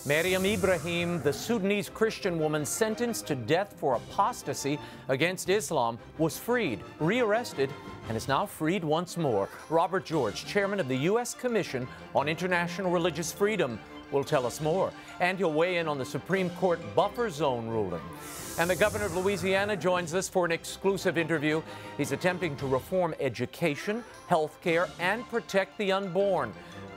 Meriam Ibraham, the Sudanese Christian woman sentenced to death for apostasy against Islam, was freed, rearrested, and is now freed once more. Robert George, chairman of the U.S. Commission on International Religious Freedom, will tell us more. And he'll weigh in on the Supreme Court buffer zone ruling. And the governor of Louisiana joins us for an exclusive interview. He's attempting to reform education, health care, and protect the unborn.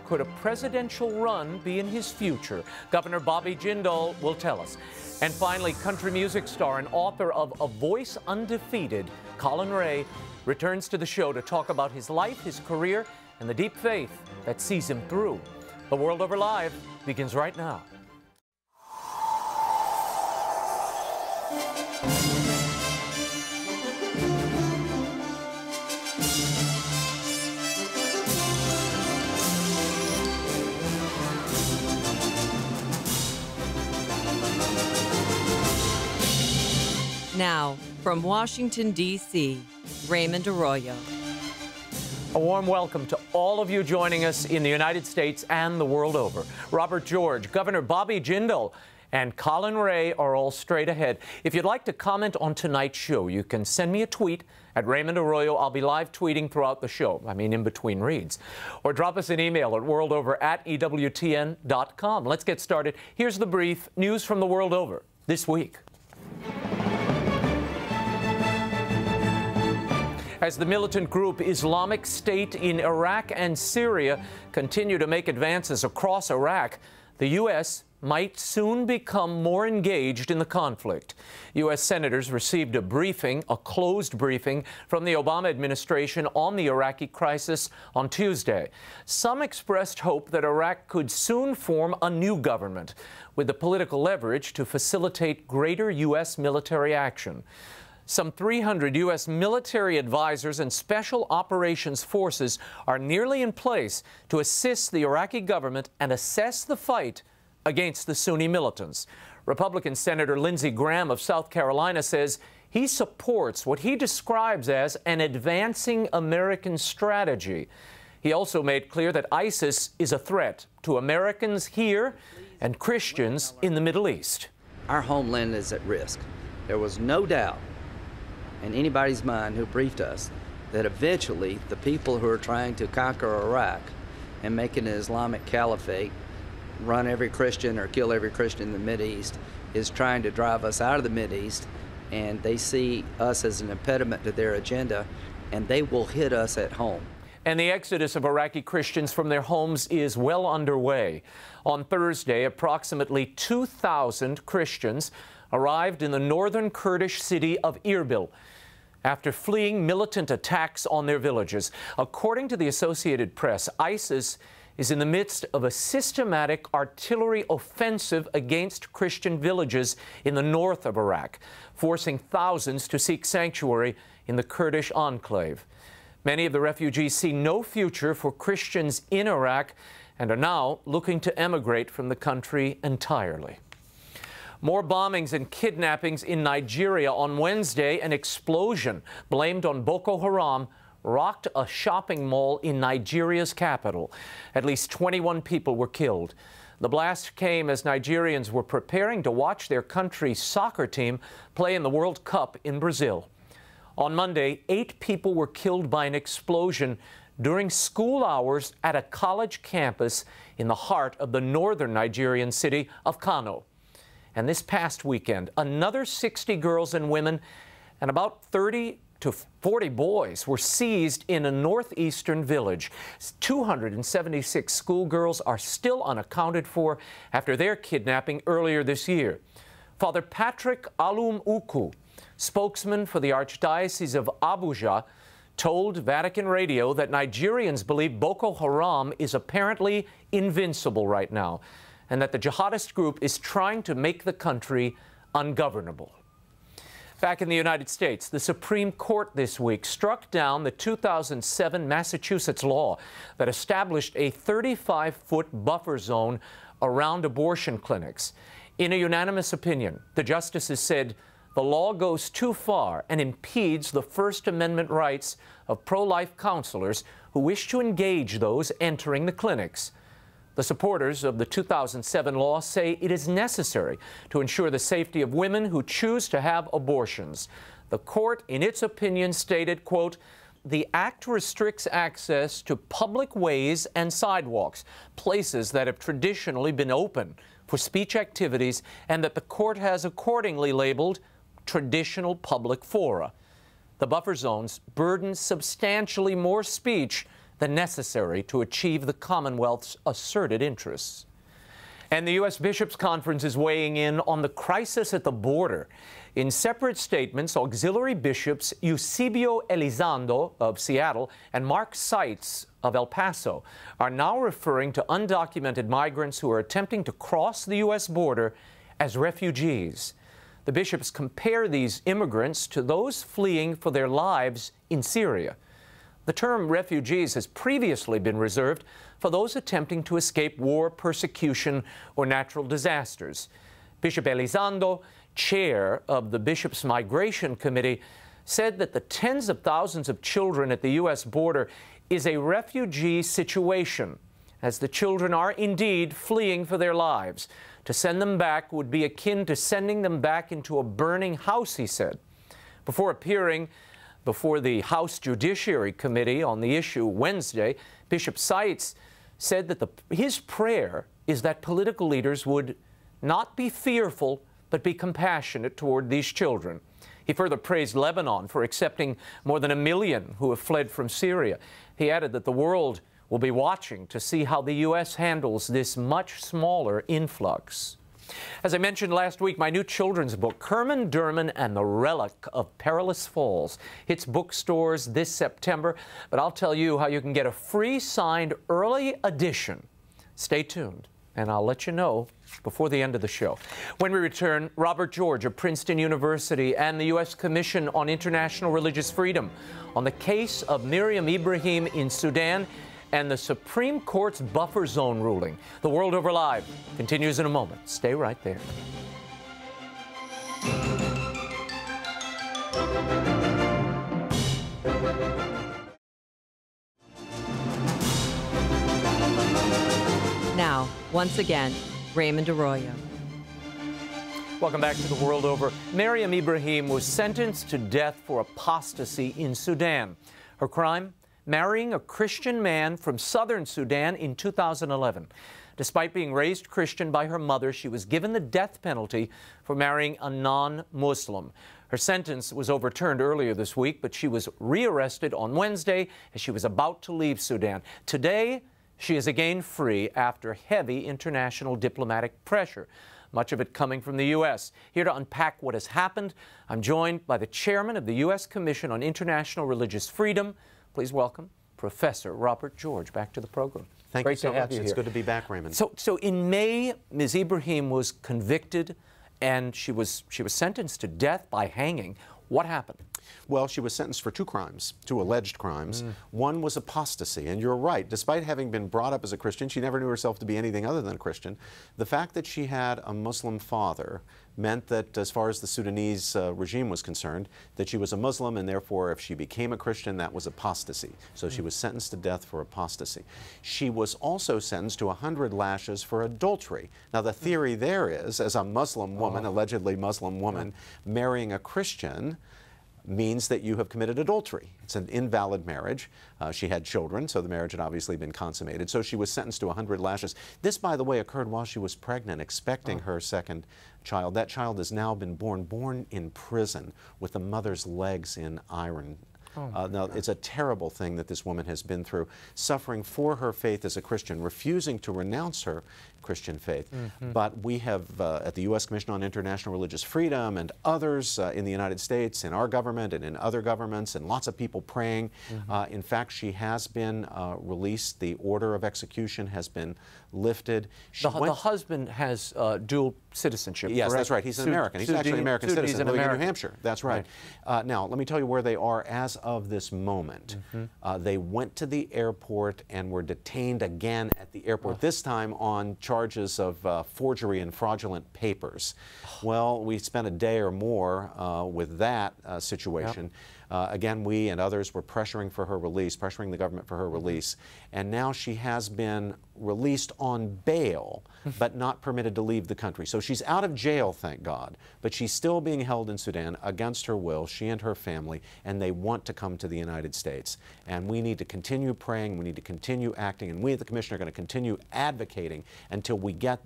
Could a presidential run be in his future? Governor Bobby Jindal will tell us. And finally, country music star and author of A Voice Undefeated, Colin Ray, returns to the show to talk about his life, his career, and the deep faith that sees him through. The World Over Live begins right now. Now, from Washington, D.C., Raymond Arroyo. A warm welcome to all of you joining us in the United States and the world over. Robert George, Governor Bobby Jindal, and Colin Ray are all straight ahead. If you'd like to comment on tonight's show, you can send me a tweet at Raymond Arroyo. I'll be live tweeting throughout the show, in between reads. Or drop us an email at worldover@EWTN.com. Let's get started. Here's the brief news from the world over this week. As the militant group Islamic State in Iraq and Syria continue to make advances across Iraq, the U.S. might soon become more engaged in the conflict. U.S. senators received a closed briefing from the Obama administration on the Iraqi crisis on Tuesday. Some expressed hope that Iraq could soon form a new government with the political leverage to facilitate greater U.S. military action. Some 300 U.S. military advisors and special operations forces are nearly in place to assist the Iraqi government and assess the fight against the Sunni militants. Republican Senator Lindsey Graham of South Carolina says he supports what he describes as an advancing American strategy. He also made clear that ISIS is a threat to Americans here and Christians in the Middle East. Our homeland is at risk. There was no doubt in anybody's mind who briefed us that eventually the people who are trying to conquer Iraq and make an Islamic caliphate, run every Christian or kill every Christian in the Mideast, is trying to drive us out of the Mideast, and they see us as an impediment to their agenda, and they will hit us at home. And the exodus of Iraqi Christians from their homes is well underway. On Thursday, approximately 2,000 Christians arrived in the northern Kurdish city of Erbil after fleeing militant attacks on their villages. According to the Associated Press, ISIS is in the midst of a systematic artillery offensive against Christian villages in the north of Iraq, forcing thousands to seek sanctuary in the Kurdish enclave. Many of the refugees see no future for Christians in Iraq and are now looking to emigrate from the country entirely. More bombings and kidnappings in Nigeria. On Wednesday, an explosion blamed on Boko Haram rocked a shopping mall in Nigeria's capital. At least 21 people were killed. The blast came as Nigerians were preparing to watch their country's soccer team play in the World Cup in Brazil. On Monday, 8 people were killed by an explosion during school hours at a college campus in the heart of the northern Nigerian city of Kano. And this past weekend, another 60 girls and women and about 30 to 40 boys were seized in a northeastern village. 276 schoolgirls are still unaccounted for after their kidnapping earlier this year. Father Patrick Alum Uku, spokesman for the Archdiocese of Abuja, told Vatican Radio that Nigerians believe Boko Haram is apparently invincible right now, and that the jihadist group is trying to make the country ungovernable. Back in the United States, the Supreme Court this week struck down the 2007 Massachusetts law that established a 35-foot buffer zone around abortion clinics. In a unanimous opinion, the justices said the law goes too far and impedes the First Amendment rights of pro-life counselors who wish to engage those entering the clinics. The supporters of the 2007 law say it is necessary to ensure the safety of women who choose to have abortions. The court, in its opinion, stated, quote, "The act restricts access to public ways and sidewalks, places that have traditionally been open for speech activities, and that the court has accordingly labeled traditional public fora. The buffer zones burden substantially more speech than necessary to achieve the Commonwealth's asserted interests." And the U.S. Bishops' Conference is weighing in on the crisis at the border. In separate statements, auxiliary bishops Eusebio Elizondo of Seattle and Mark Seitz of El Paso are now referring to undocumented migrants who are attempting to cross the U.S. border as refugees. The bishops compare these immigrants to those fleeing for their lives in Syria. The term refugees has previously been reserved for those attempting to escape war, persecution, or natural disasters. Bishop Elizondo, chair of the Bishops' Migration Committee, said that the tens of thousands of children at the U.S. border is a refugee situation, as the children are indeed fleeing for their lives. To send them back would be akin to sending them back into a burning house, he said. Before appearing before the House Judiciary Committee on the issue Wednesday, Bishop Seitz said that his prayer is that political leaders would not be fearful, but be compassionate toward these children. He further praised Lebanon for accepting more than 1 million who have fled from Syria. He added that the world will be watching to see how the U.S. handles this much smaller influx. As I mentioned last week, my new children's book, Kerman Durman and the Relic of Perilous Falls, hits bookstores this September, but I'll tell you how you can get a free signed early edition. Stay tuned, and I'll let you know before the end of the show. When we return, Robert George of Princeton University and the U.S. Commission on International Religious Freedom on the case of Meriam Ibraham in Sudan and the Supreme Court's buffer zone ruling. The World Over Live continues in a moment. Stay right there. Now, once again, Raymond Arroyo. Welcome back to The World Over. Meriam Ibraham was sentenced to death for apostasy in Sudan. Her crime? Marrying a Christian man from southern Sudan in 2011. Despite being raised Christian by her mother, she was given the death penalty for marrying a non-Muslim. Her sentence was overturned earlier this week, but she was rearrested on Wednesday as she was about to leave Sudan. Today, she is again free after heavy international diplomatic pressure, much of it coming from the U.S. Here to unpack what has happened, I'm joined by the chairman of the U.S. Commission on International Religious Freedom. Please welcome Professor Robert George back to the program. Thank you so much. It's good to be back, Raymond. So in May, Ms. Ibraham was convicted and she was sentenced to death by hanging. What happened? Well, she was sentenced for 2 crimes, 2 alleged crimes. One was apostasy, and you're right. Despite having been brought up as a Christian, she never knew herself to be anything other than a Christian. The fact that she had a Muslim father meant that, as far as the Sudanese regime was concerned, that she was a Muslim, and therefore, if she became a Christian, that was apostasy. So she was sentenced to death for apostasy. She was also sentenced to 100 lashes for adultery. Now, the theory there is, as a Muslim woman, allegedly Muslim woman, marrying a Christian means that you have committed adultery. It's an invalid marriage. She had children, so the marriage had obviously been consummated. So she was sentenced to 100 lashes. This, by the way, occurred while she was pregnant, expecting her second child. That child has now been born in prison with the mother's legs in iron. Now, it's a terrible thing that this woman has been through, suffering for her faith as a Christian, refusing to renounce her Christian faith. But we have, at the U.S. Commission on International Religious Freedom and others in the United States, in our government and in other governments, and lots of people praying. In fact, she has been released. The order of execution has been lifted. The husband has dual citizenship, yes, correct? That's right. He's an American. He's actually an American citizen living in New Hampshire. That's right. Now, let me tell you where they are as of this moment. They went to the airport and were detained again at the airport, this time on charges of forgery and fraudulent papers. Well, we spent a day or more with that situation. Again, we and others were pressuring for her release, pressuring the government for her release. And now she has been released on bail, but not permitted to leave the country. So she's out of jail, thank God, but she's still being held in Sudan against her will, she and her family, and they want to come to the United States. And we need to continue praying, we need to continue acting, and we at the Commission are going to continue advocating until we get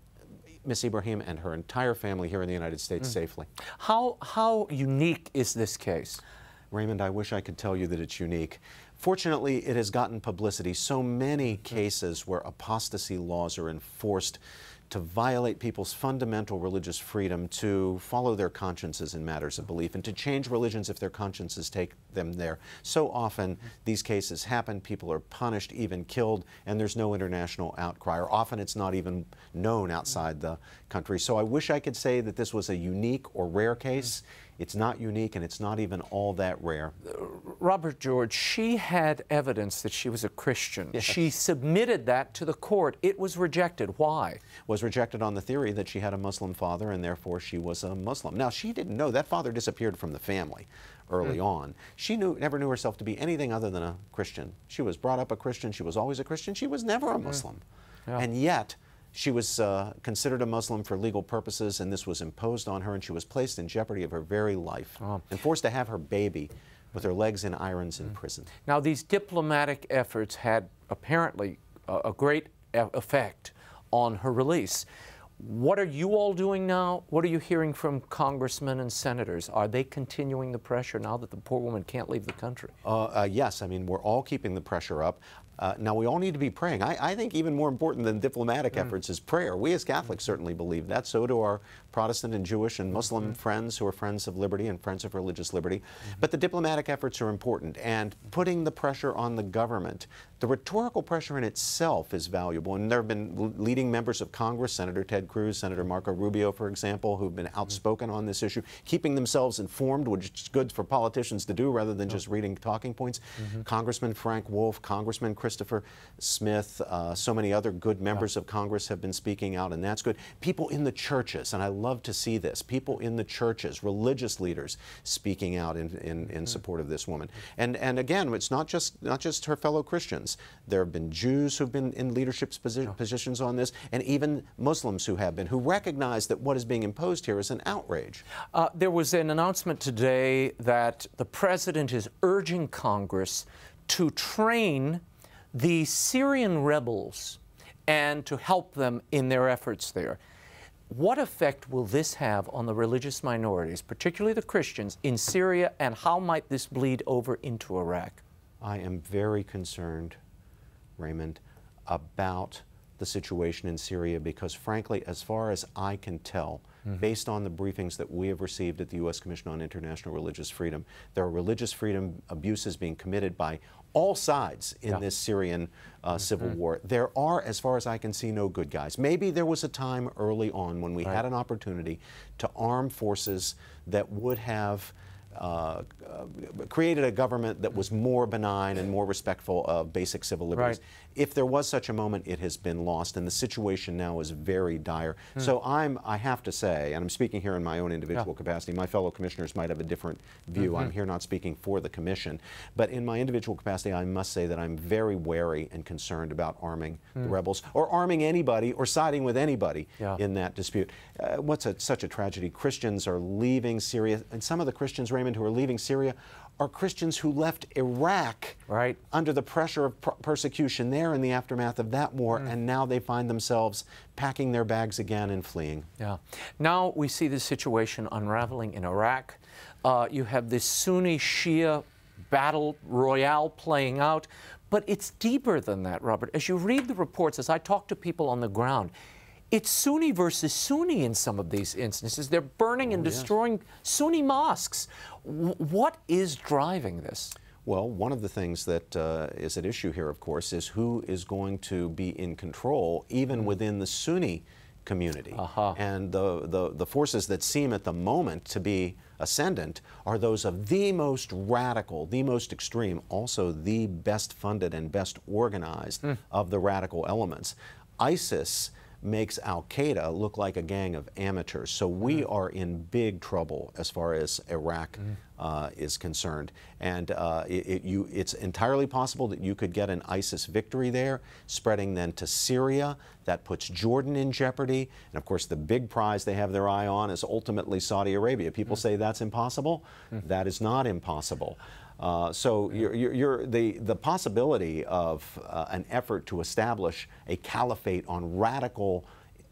Miss Ibrahim and her entire family here in the United States safely. How unique is this case? Raymond, I wish I could tell you that it's unique. Fortunately, it has gotten publicity. So many cases where apostasy laws are enforced to violate people's fundamental religious freedom to follow their consciences in matters of belief and to change religions if their consciences take them there. So often these cases happen, people are punished, even killed, and there's no international outcry, or often it's not even known outside the country. So I wish I could say that this was a unique or rare case. It's not unique, and it's not even all that rare. Robert George, she had evidence that she was a Christian. Yes. She submitted that to the court. It was rejected. Why? Was rejected on the theory that she had a Muslim father, and therefore she was a Muslim. Now, she didn't know. That father disappeared from the family early on. She never knew herself to be anything other than a Christian. She was brought up a Christian. She was always a Christian. She was never a Muslim. Yeah. And yet, she was considered a Muslim for legal purposes, and this was imposed on her, and she was placed in jeopardy of her very life and forced to have her baby with her legs in irons in prison. Now, these diplomatic efforts had apparently a great effect on her release. What are you all doing now? What are you hearing from congressmen and senators? Are they continuing the pressure now that the poor woman can't leave the country? Yes, I mean, we're all keeping the pressure up. Now, we all need to be praying. I think even more important than diplomatic efforts is prayer. We as Catholics certainly believe that. So do our Protestant and Jewish and Muslim friends who are friends of liberty and friends of religious liberty. But the diplomatic efforts are important, and putting the pressure on the government. The rhetorical pressure in itself is valuable, and there have been leading members of Congress, Senator Ted Cruz, Senator Marco Rubio, for example, who've been outspoken on this issue, keeping themselves informed, which is good for politicians to do rather than just reading talking points. Congressman Frank Wolf, Congressman Christopher Smith, so many other good members of Congress have been speaking out, and that's good. People in the churches, and I love to see this, people in the churches, religious leaders speaking out in support of this woman. And again, it's not just her fellow Christians. There have been Jews who've been in leadership positions on this, and even Muslims who have been, who recognize that what is being imposed here is an outrage. There was an announcement today that the president is urging Congress to train the Syrian rebels and to help them in their efforts there. What effect will this have on the religious minorities, particularly the Christians, in Syria, and how might this bleed over into Iraq? I am very concerned, Raymond, about the situation in Syria because, frankly, as far as I can tell, based on the briefings that we have received at the U.S. Commission on International Religious Freedom, there are religious freedom abuses being committed by all sides in this Syrian civil war. There are, as far as I can see, no good guys. Maybe there was a time early on when we had an opportunity to arm forces that would have created a government that was more benign and more respectful of basic civil liberties. If there was such a moment, it has been lost, and the situation now is very dire. So I have to say, and I'm speaking here in my own individual capacity, my fellow commissioners might have a different view. I'm here not speaking for the commission, but in my individual capacity, I must say that I'm very wary and concerned about arming the rebels, or arming anybody, or siding with anybody in that dispute. Such a tragedy. Christians are leaving Syria, and some of the Christians, Raymond, who are leaving Syria are Christians who left Iraq under the pressure of persecution there in the aftermath of that war, and now they find themselves packing their bags again and fleeing. Now we see the situation unraveling in Iraq. You have this Sunni-Shia battle royale playing out, but it's deeper than that, Robert. As you read the reports, as I talk to people on the ground, it's Sunni versus Sunni in some of these instances. They're burning and destroying Sunni mosques. What is driving this? Well, one of the things that is at issue here, of course, is who is going to be in control, even within the Sunni community. And the forces that seem at the moment to be ascendant are those of the most radical, the most extreme, also the best funded and best organized of the radical elements. ISIS makes Al-Qaeda look like a gang of amateurs. So we are in big trouble as far as Iraq is concerned. And it's entirely possible that you could get an ISIS victory there, spreading then to Syria. That puts Jordan in jeopardy. And of course, the big prize they have their eye on is ultimately Saudi Arabia. People say that's impossible. That is not impossible. So the possibility of an effort to establish a caliphate on radical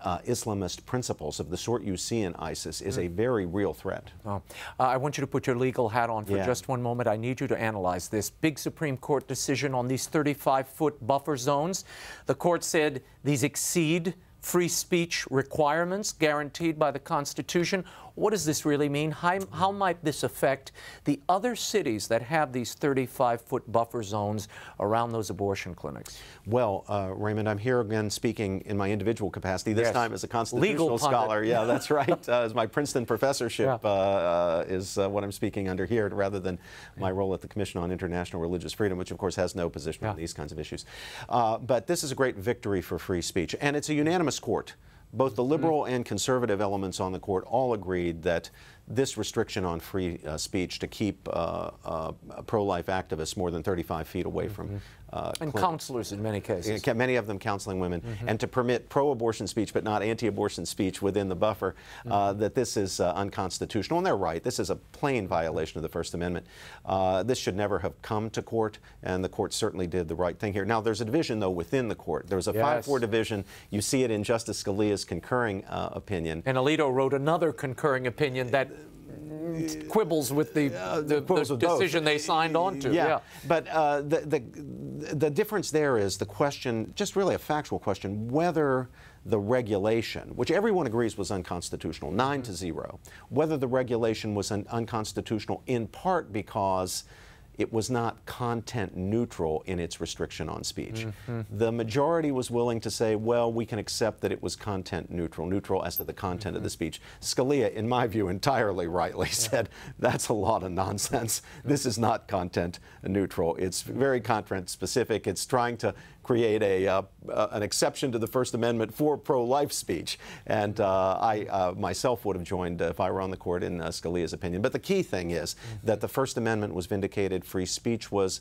Islamist principles of the sort you see in ISIS is a very real threat. Oh. I want you to put your legal hat on for just one moment. I need you to analyze this big Supreme Court decision on these 35-foot buffer zones. The court said these exceed free speech requirements guaranteed by the Constitution. What does this really mean? How might this affect the other cities that have these 35-foot buffer zones around those abortion clinics? Well, Raymond, I'm here again speaking in my individual capacity, this time as a constitutional scholar. Yeah, that's right. As my Princeton professorship is what I'm speaking under here, rather than my role at the Commission on International Religious Freedom, which of course has no position on these kinds of issues. But this is a great victory for free speech, and it's a unanimous court. Both the liberal and conservative elements on the court all agreed that this restriction on free speech to keep pro-life activists more than 35 feet away from and counselors in many cases. Many of them counseling women, and to permit pro-abortion speech but not anti-abortion speech within the buffer, that this is unconstitutional. And they're right. This is a plain violation of the First Amendment. This should never have come to court, and the court certainly did the right thing here. Now, there's a division, though, within the court. There was a 5-4 division. You see it in Justice Scalia's concurring opinion. And Alito wrote another concurring opinion that quibbles with the decision they signed on to. But the difference there is the question, just really a factual question, whether the regulation, which everyone agrees was unconstitutional, 9-0, whether the regulation was unconstitutional in part because it was not content neutral in its restriction on speech. The majority was willing to say, well, we can accept that it was content neutral as to the content of the speech. Scalia, in my view, entirely rightly said, that's a lot of nonsense. This is not content neutral. It's very content specific. It's trying to create an exception to the First Amendment for pro-life speech. And I myself would have joined if I were on the court in Scalia's opinion. But the key thing is that the First Amendment was vindicated, free speech was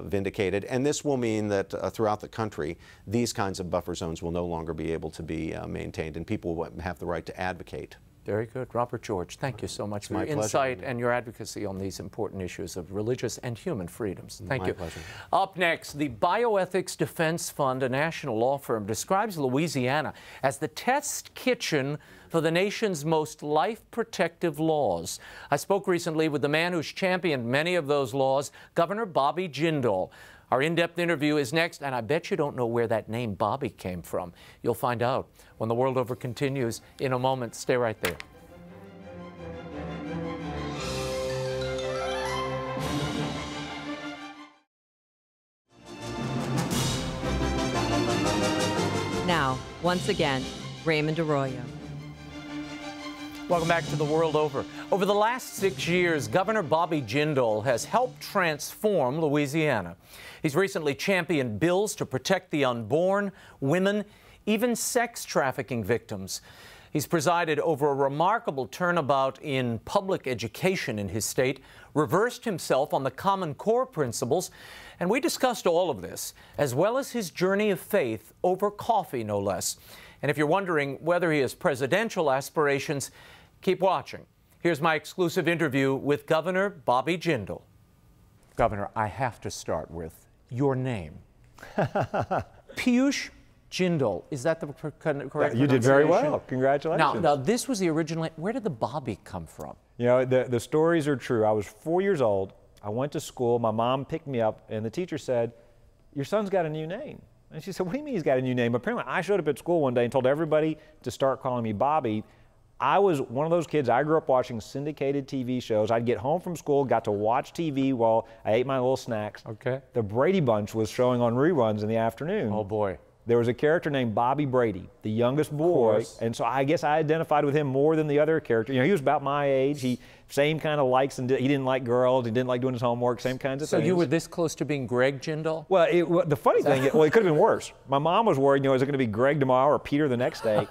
vindicated, and this will mean that throughout the country, these kinds of buffer zones will no longer be able to be maintained, and people will have the right to advocate. Very good. Robert George, thank you so much for your insight and your advocacy on these important issues of religious and human freedoms. Thank you. Pleasure. Up next, the Bioethics Defense Fund, a national law firm, describes Louisiana as the test kitchen for the nation's most life-protective laws. I spoke recently with the man who's championed many of those laws, Governor Bobby Jindal. Our in-depth interview is next, and I bet you don't know where that name Bobby came from. You'll find out when The World Over continues in a moment. Stay right there. Now, once again, Raymond Arroyo. Welcome back to The World Over. Over the last 6 years, Governor Bobby Jindal has helped transform Louisiana. He's recently championed bills to protect the unborn, women, even sex trafficking victims. He's presided over a remarkable turnabout in public education in his state, reversed himself on the Common Core principles, and we discussed all of this, as well as his journey of faith over coffee, no less. And if you're wondering whether he has presidential aspirations, keep watching. Here's my exclusive interview with Governor Bobby Jindal. Governor, I have to start with your name. Piyush Jindal. Is that the correct pronunciation? You did very well. Congratulations. Now, this was the original. Where did the Bobby come from? You know, the stories are true. I was 4 years old. I went to school. My mom picked me up, and the teacher said, "Your son's got a new name." And she said, "What do you mean he's got a new name?" Apparently, I showed up at school one day and told everybody to start calling me Bobby. I was one of those kids. I grew up watching syndicated TV shows. I'd get home from school, got to watch TV while I ate my little snacks. Okay. The Brady Bunch was showing on reruns in the afternoon. Oh, boy. There was a character named Bobby Brady, the youngest boy, and so I guess I identified with him more than the other character. You know, he was about my age. He same kind of likes, and he didn't like girls, he didn't like doing his homework, same kinds of things. So you were this close to being Greg Jindal? Well, the funny thing, well, it could have been worse. My mom was worried, is it going to be Greg tomorrow or Peter the next day?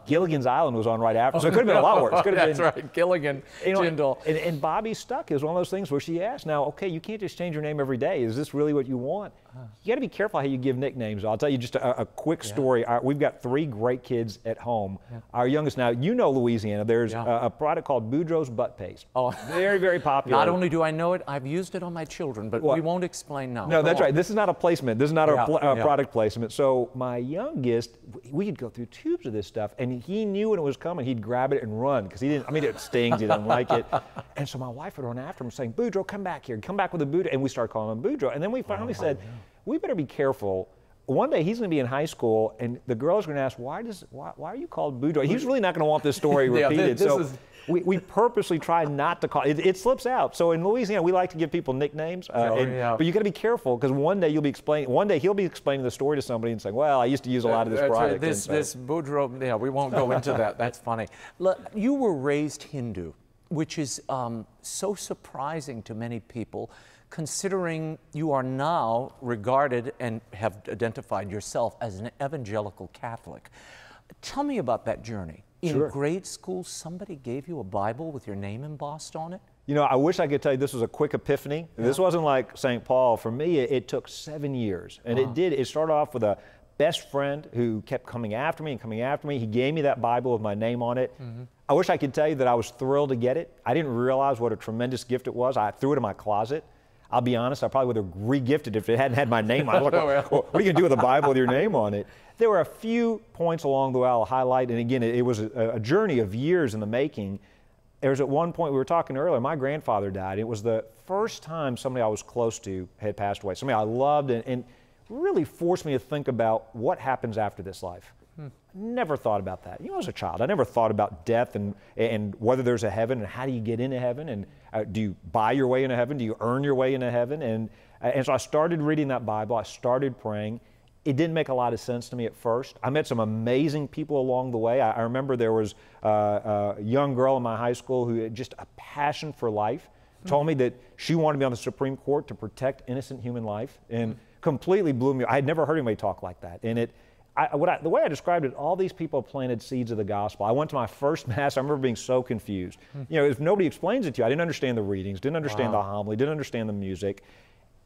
Gilligan's Island was on right after, so it could have been a lot worse. That's right, Gilligan, Jindal. And Bobby stuck. It was one of those things where she asked, now, okay, you can't just change your name every day. Is this really what you want? You got to be careful how you give nicknames. I'll tell you just a quick story. We've got 3 great kids at home. Our youngest now, Louisiana, there's a product called Boudreaux's Butt Paste. Oh. Very, very popular. Not only do I know it, I've used it on my children, but we won't explain now. No, that's right. This is not a placement. This is not a product placement. So my youngest, we'd go through tubes of this stuff, and he knew when it was coming, he'd grab it and run, because it stings, he doesn't like it. And so my wife would run after him saying, Boudreaux, come back here, come back with a Boudreaux. And we started calling him Boudreaux. And then we finally said, we better be careful. One day he's going to be in high school, and the girls are going to ask, why are you called Boudreaux? He's really not going to want this story repeated. We purposely try not to call it. It slips out. So in Louisiana, we like to give people nicknames, but you got to be careful, because one day he'll be explaining the story to somebody and saying, well, I used to use a lot of this product. Right. This Boudreaux, we won't go into that. That's funny. Look, you were raised Hindu, which is so surprising to many people, considering you are now regarded and have identified yourself as an evangelical Catholic. Tell me about that journey. In grade school, somebody gave you a Bible with your name embossed on it? I wish I could tell you this was a quick epiphany. This wasn't like St. Paul. For me, it took 7 years. And it started off with a best friend who kept coming after me and coming after me. He gave me that Bible with my name on it. I wish I could tell you that I was thrilled to get it. I didn't realize what a tremendous gift it was. I threw it in my closet. I'll be honest, I probably would have re-gifted it if it hadn't had my name on it. Like, what are you going to do with a Bible with your name on it? There were a few points along the way I'll highlight, and again, it was a journey of years in the making. There was at one point, we were talking earlier, my grandfather died. It was the first time somebody I was close to had passed away, somebody I loved, and really forced me to think about what happens after this life. Never thought about that. As a child, I never thought about death and whether there's a heaven and how do you get into heaven, and do you buy your way into heaven? Do you earn your way into heaven? And so I started reading that Bible. I started praying. It didn't make a lot of sense to me at first. I met some amazing people along the way. I remember there was a young girl in my high school who had just a passion for life, told me that she wanted to be on the Supreme Court to protect innocent human life, and completely blew me. I had never heard anybody talk like that. And the way I described it, all these people planted seeds of the gospel. I went to my first Mass. I remember being so confused. If nobody explains it to you, I didn't understand the readings, didn't understand the homily, didn't understand the music.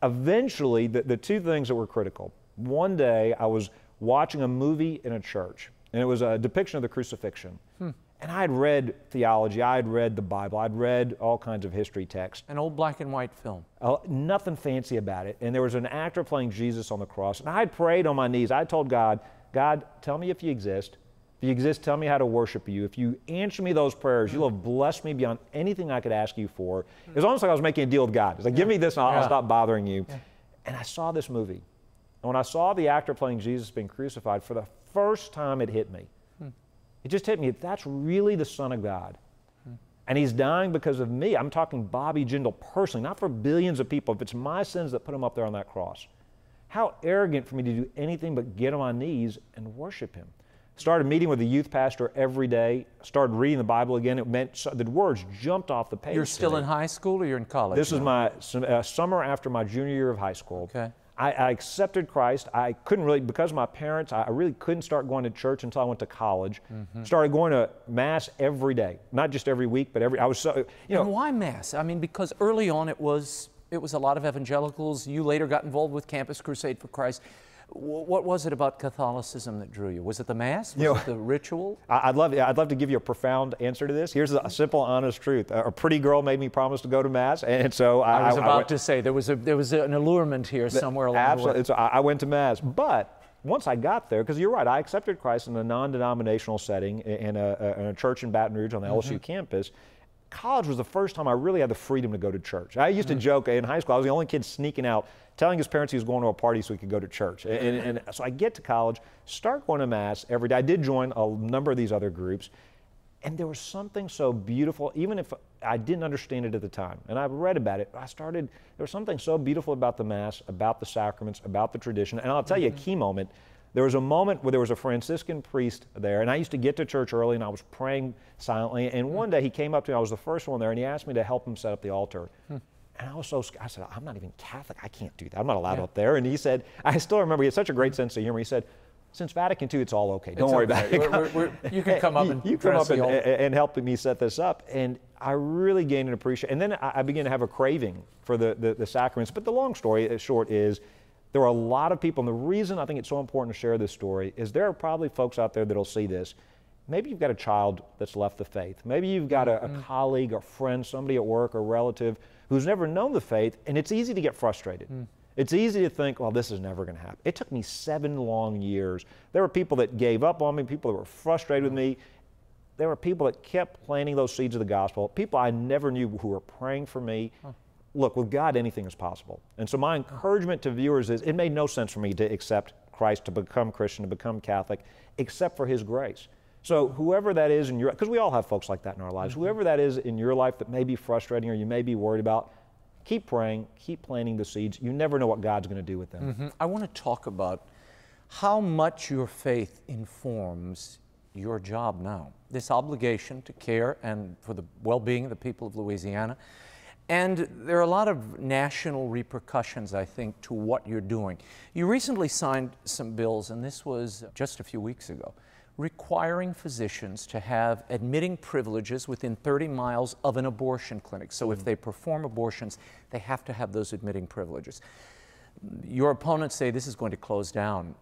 Eventually, the 2 things that were critical. One day, I was watching a movie in a church, and it was a depiction of the crucifixion. And I had read theology, I had read the Bible, I'd read all kinds of history texts. An old black and white film. Nothing fancy about it. And there was an actor playing Jesus on the cross. And I had prayed on my knees. I told God, tell me if you exist. If you exist, tell me how to worship you. If you answer me those prayers, you'll have blessed me beyond anything I could ask you for. It was almost like I was making a deal with God. It's like, give me this and I'll stop bothering you. And I saw this movie. And when I saw the actor playing Jesus being crucified, for the first time it hit me. It just hit me, that's really the Son of God. And he's dying because of me. I'm talking Bobby Jindal personally, not for billions of people. If it's my sins that put him up there on that cross. How arrogant for me to do anything but get on my knees and worship him. Started meeting with the youth pastor every day. Started reading the Bible again. It meant the words jumped off the page. You're still in high school or you're in college? This was my summer after my junior year of high school. Okay. I accepted Christ. I couldn't really, because of my parents, I really couldn't start going to church until I went to college. Started going to Mass every day, not just every week, but I was so, And why Mass? I mean, because early on it was a lot of evangelicals. You later got involved with Campus Crusade for Christ. What was it about Catholicism that drew you? Was it the Mass? Was it the ritual? I'd love to give you a profound answer to this. Here's a simple, honest truth. A pretty girl made me promise to go to Mass, and so I was about to say there was an allurement here somewhere along the way. So I went to Mass, but once I got there, because you're right, I accepted Christ in a non-denominational setting in a church in Baton Rouge on the LSU campus. College was the first time I really had the freedom to go to church. I used to joke in high school, I was the only kid sneaking out, telling his parents he was going to a party so he could go to church. And so I get to college, start going to Mass every day. I did join a number of these other groups, and there was something so beautiful, even if I didn't understand it at the time. And I read about it, there was something so beautiful about the Mass, about the sacraments, about the tradition. And I'll tell you a key moment. There was a moment where there was a Franciscan priest there, and I used to get to church early and I was praying silently, and one day he came up to me, I was the first one there, and he asked me to help him set up the altar. And I was so scared. I said, I'm not even Catholic, I can't do that, I'm not allowed up there. And he said, I still remember, he had such a great sense of humor, he said, since Vatican II, it's all okay. Don't worry about it. You can come up and you come up and help me set this up. And I really gained an appreciation. And then I began to have a craving for the sacraments. But the long story short is, there are a lot of people, and the reason I think it's so important to share this story is there are probably folks out there that'll see this. Maybe you've got a child that's left the faith. Maybe you've got a colleague, a friend, somebody at work, a relative who's never known the faith, and it's easy to get frustrated. It's easy to think, well, this is never going to happen. It took me 7 long years. There were people that gave up on me, people that were frustrated with me. There were people that kept planting those seeds of the gospel, people I never knew who were praying for me. Look, with God, anything is possible. And so my encouragement to viewers is, it made no sense for me to accept Christ, to become Christian, to become Catholic, except for His grace. So whoever that is in your, because we all have folks like that in our lives, whoever that is in your life that may be frustrating or you may be worried about, keep praying, keep planting the seeds. You never know what God's going to do with them. I want to talk about how much your faith informs your job now. This obligation to care and for the well-being of the people of Louisiana. And there are a lot of national repercussions, I think, to what you're doing. You recently signed some bills, and this was just a few weeks ago, requiring physicians to have admitting privileges within 30 miles of an abortion clinic. So if they perform abortions, they have to have those admitting privileges. Your opponents say this is going to close down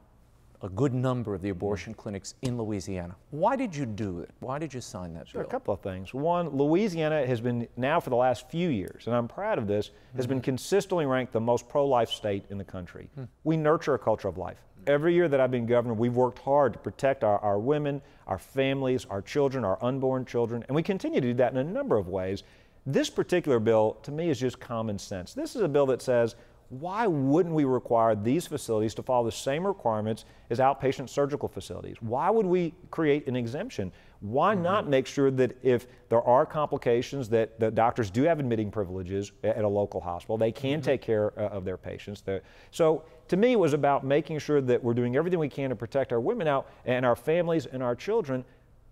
a good number of the abortion clinics in Louisiana. Why did you do it? Why did you sign that bill? A couple of things. One, Louisiana has been, now for the last few years, and I'm proud of this, has been consistently ranked the most pro-life state in the country. We nurture a culture of life. Every year that I've been governor, we've worked hard to protect our women, our families, our children, our unborn children, and we continue to do that in a number of ways. This particular bill, to me, is just common sense. This is a bill that says, why wouldn't we require these facilities to follow the same requirements as outpatient surgical facilities? Why would we create an exemption? Why not make sure that if there are complications that the doctors do have admitting privileges at a local hospital, they can take care of their patients. So to me, it was about making sure that we're doing everything we can to protect our women out and our families and our children.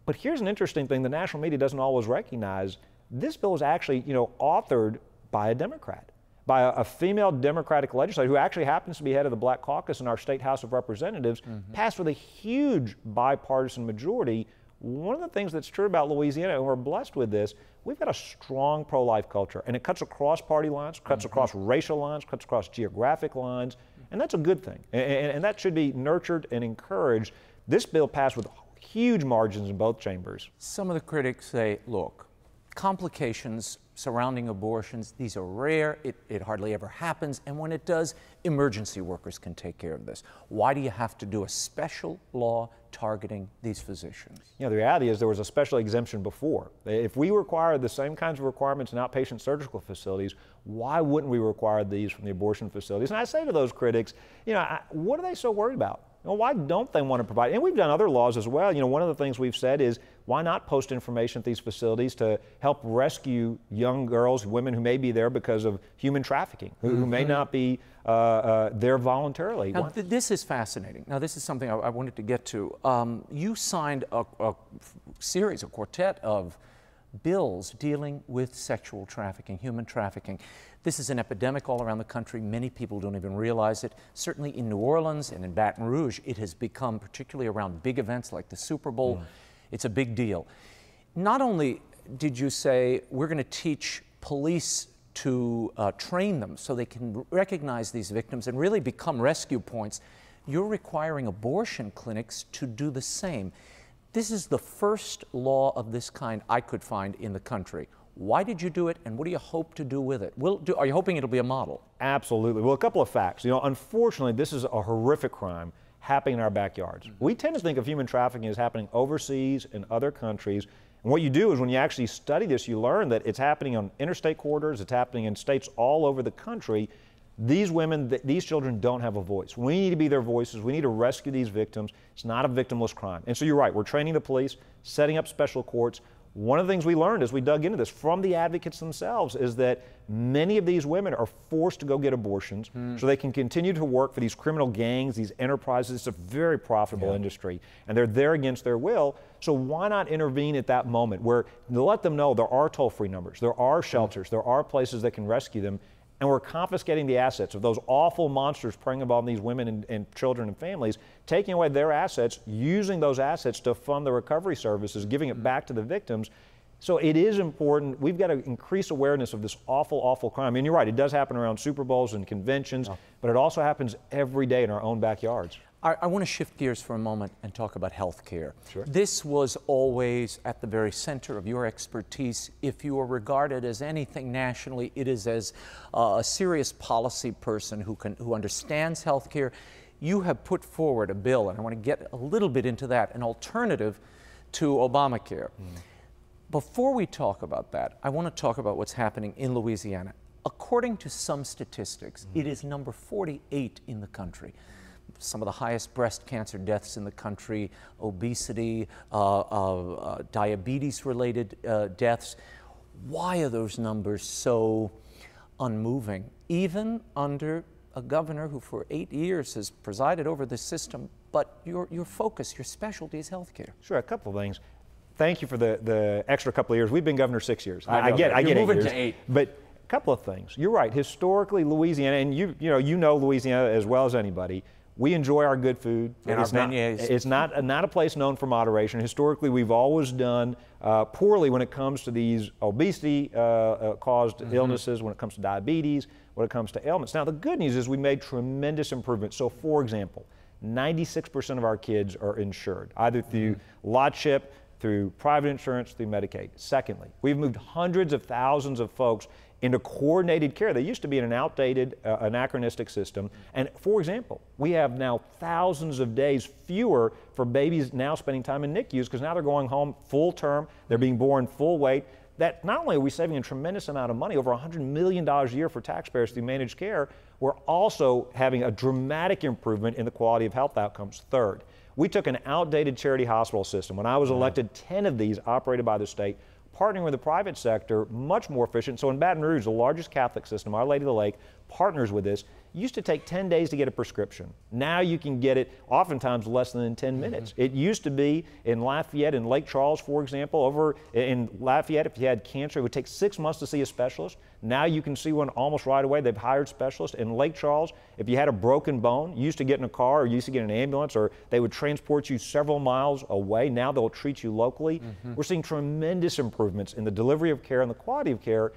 But here's an interesting thing the national media doesn't always recognize. This bill is actually, authored by a Democrat, by a female Democratic legislator who actually happens to be head of the Black Caucus in our state House of Representatives, passed with a huge bipartisan majority. One of the things that's true about Louisiana, and we're blessed with this, we've got a strong pro-life culture, and it cuts across party lines, cuts across racial lines, cuts across geographic lines, and that's a good thing, and that should be nurtured and encouraged. This bill passed with huge margins in both chambers. Some of the critics say, look, complications surrounding abortions, these are rare, it hardly ever happens, and when it does, emergency workers can take care of this. Why do you have to do a special law targeting these physicians? The reality is there was a special exemption before. If we require the same kinds of requirements in outpatient surgical facilities, why wouldn't we require these from the abortion facilities? And I say to those critics, what are they so worried about? Why don't they want to provide? And we've done other laws as well. One of the things we've said is, why not post information at these facilities to help rescue young girls, women who may be there because of human trafficking, who may not be there voluntarily. Now, this is fascinating. Now, this is something I wanted to get to. You signed a quartet of bills dealing with sexual trafficking, human trafficking. This is an epidemic all around the country. Many people don't even realize it. Certainly in New Orleans and in Baton Rouge, it has become, particularly around big events like the Super Bowl, it's a big deal. Not only did you say, we're going to teach police to train them so they can recognize these victims and really become rescue points, you're requiring abortion clinics to do the same. This is the first law of this kind I could find in the country. Why did you do it, and what do you hope to do with it? Are you hoping it'll be a model? Absolutely. Well, a couple of facts. Unfortunately, this is a horrific crime happening in our backyards. We tend to think of human trafficking as happening overseas in other countries. And what you do is when you actually study this, you learn that it's happening on interstate corridors, it's happening in states all over the country. These women, these children don't have a voice. We need to be their voices. We need to rescue these victims. It's not a victimless crime. And so you're right, we're training the police, setting up special courts. One of the things we learned as we dug into this from the advocates themselves is that many of these women are forced to go get abortions so they can continue to work for these criminal gangs, these enterprises. It's a very profitable industry, and they're there against their will. So why not intervene at that moment where to let them know there are toll-free numbers, there are shelters, there are places that can rescue them, and we're confiscating the assets of those awful monsters preying upon these women and children and families, taking away their assets, using those assets to fund the recovery services, giving it back to the victims. So it is important. We've got to increase awareness of this awful, awful crime. And you're right, it does happen around Super Bowls and conventions, but it also happens every day in our own backyards. I want to shift gears for a moment and talk about health care. Sure. This was always at the very center of your expertise. If you are regarded as anything nationally, it is as a serious policy person who understands health care. You have put forward a bill, and I want to get a little bit into that, an alternative to Obamacare. Before we talk about that, I want to talk about what's happening in Louisiana. According to some statistics, it is number 48 in the country. Some of the highest breast cancer deaths in the country, obesity, diabetes-related deaths. Why are those numbers so unmoving, even under a governor who for 8 years has presided over the system, but your focus, your specialty is health care? Sure, a couple of things. Thank you for the extra couple of years. We've been governor 6 years. I get You're 8 moving years. to 8. But a couple of things. You're right. Historically, Louisiana, and you know Louisiana as well as anybody, we enjoy our good food. And our beignets. It's not a place known for moderation. Historically, we've always done poorly when it comes to these obesity-caused illnesses, when it comes to diabetes, when it comes to ailments. Now, the good news is we made tremendous improvements. So, for example, 96% of our kids are insured, either through lotship, through private insurance, through Medicaid. Secondly, we've moved hundreds of thousands of folks into coordinated care. They used to be in an outdated, anachronistic system. And for example, we have now thousands of days fewer for babies now spending time in NICUs because now they're going home full term, they're being born full weight. That not only are we saving a tremendous amount of money, over $100 million a year for taxpayers through managed care, we're also having a dramatic improvement in the quality of health outcomes. Third, we took an outdated charity hospital system. When I was elected, 10 of these operated by the state, partnering with the private sector, much more efficient. So in Baton Rouge, the largest Catholic system, Our Lady of the Lake, partners with this. Used to take 10 days to get a prescription. Now you can get it oftentimes less than in 10 minutes. It used to be in Lafayette and Lake Charles, for example, over in Lafayette, if you had cancer, it would take 6 months to see a specialist. Now you can see one almost right away. They've hired specialists. In Lake Charles, if you had a broken bone, you used to get in a car or you used to get in an ambulance, or they would transport you several miles away. Now they'll treat you locally. We're seeing tremendous improvements in the delivery of care and the quality of care.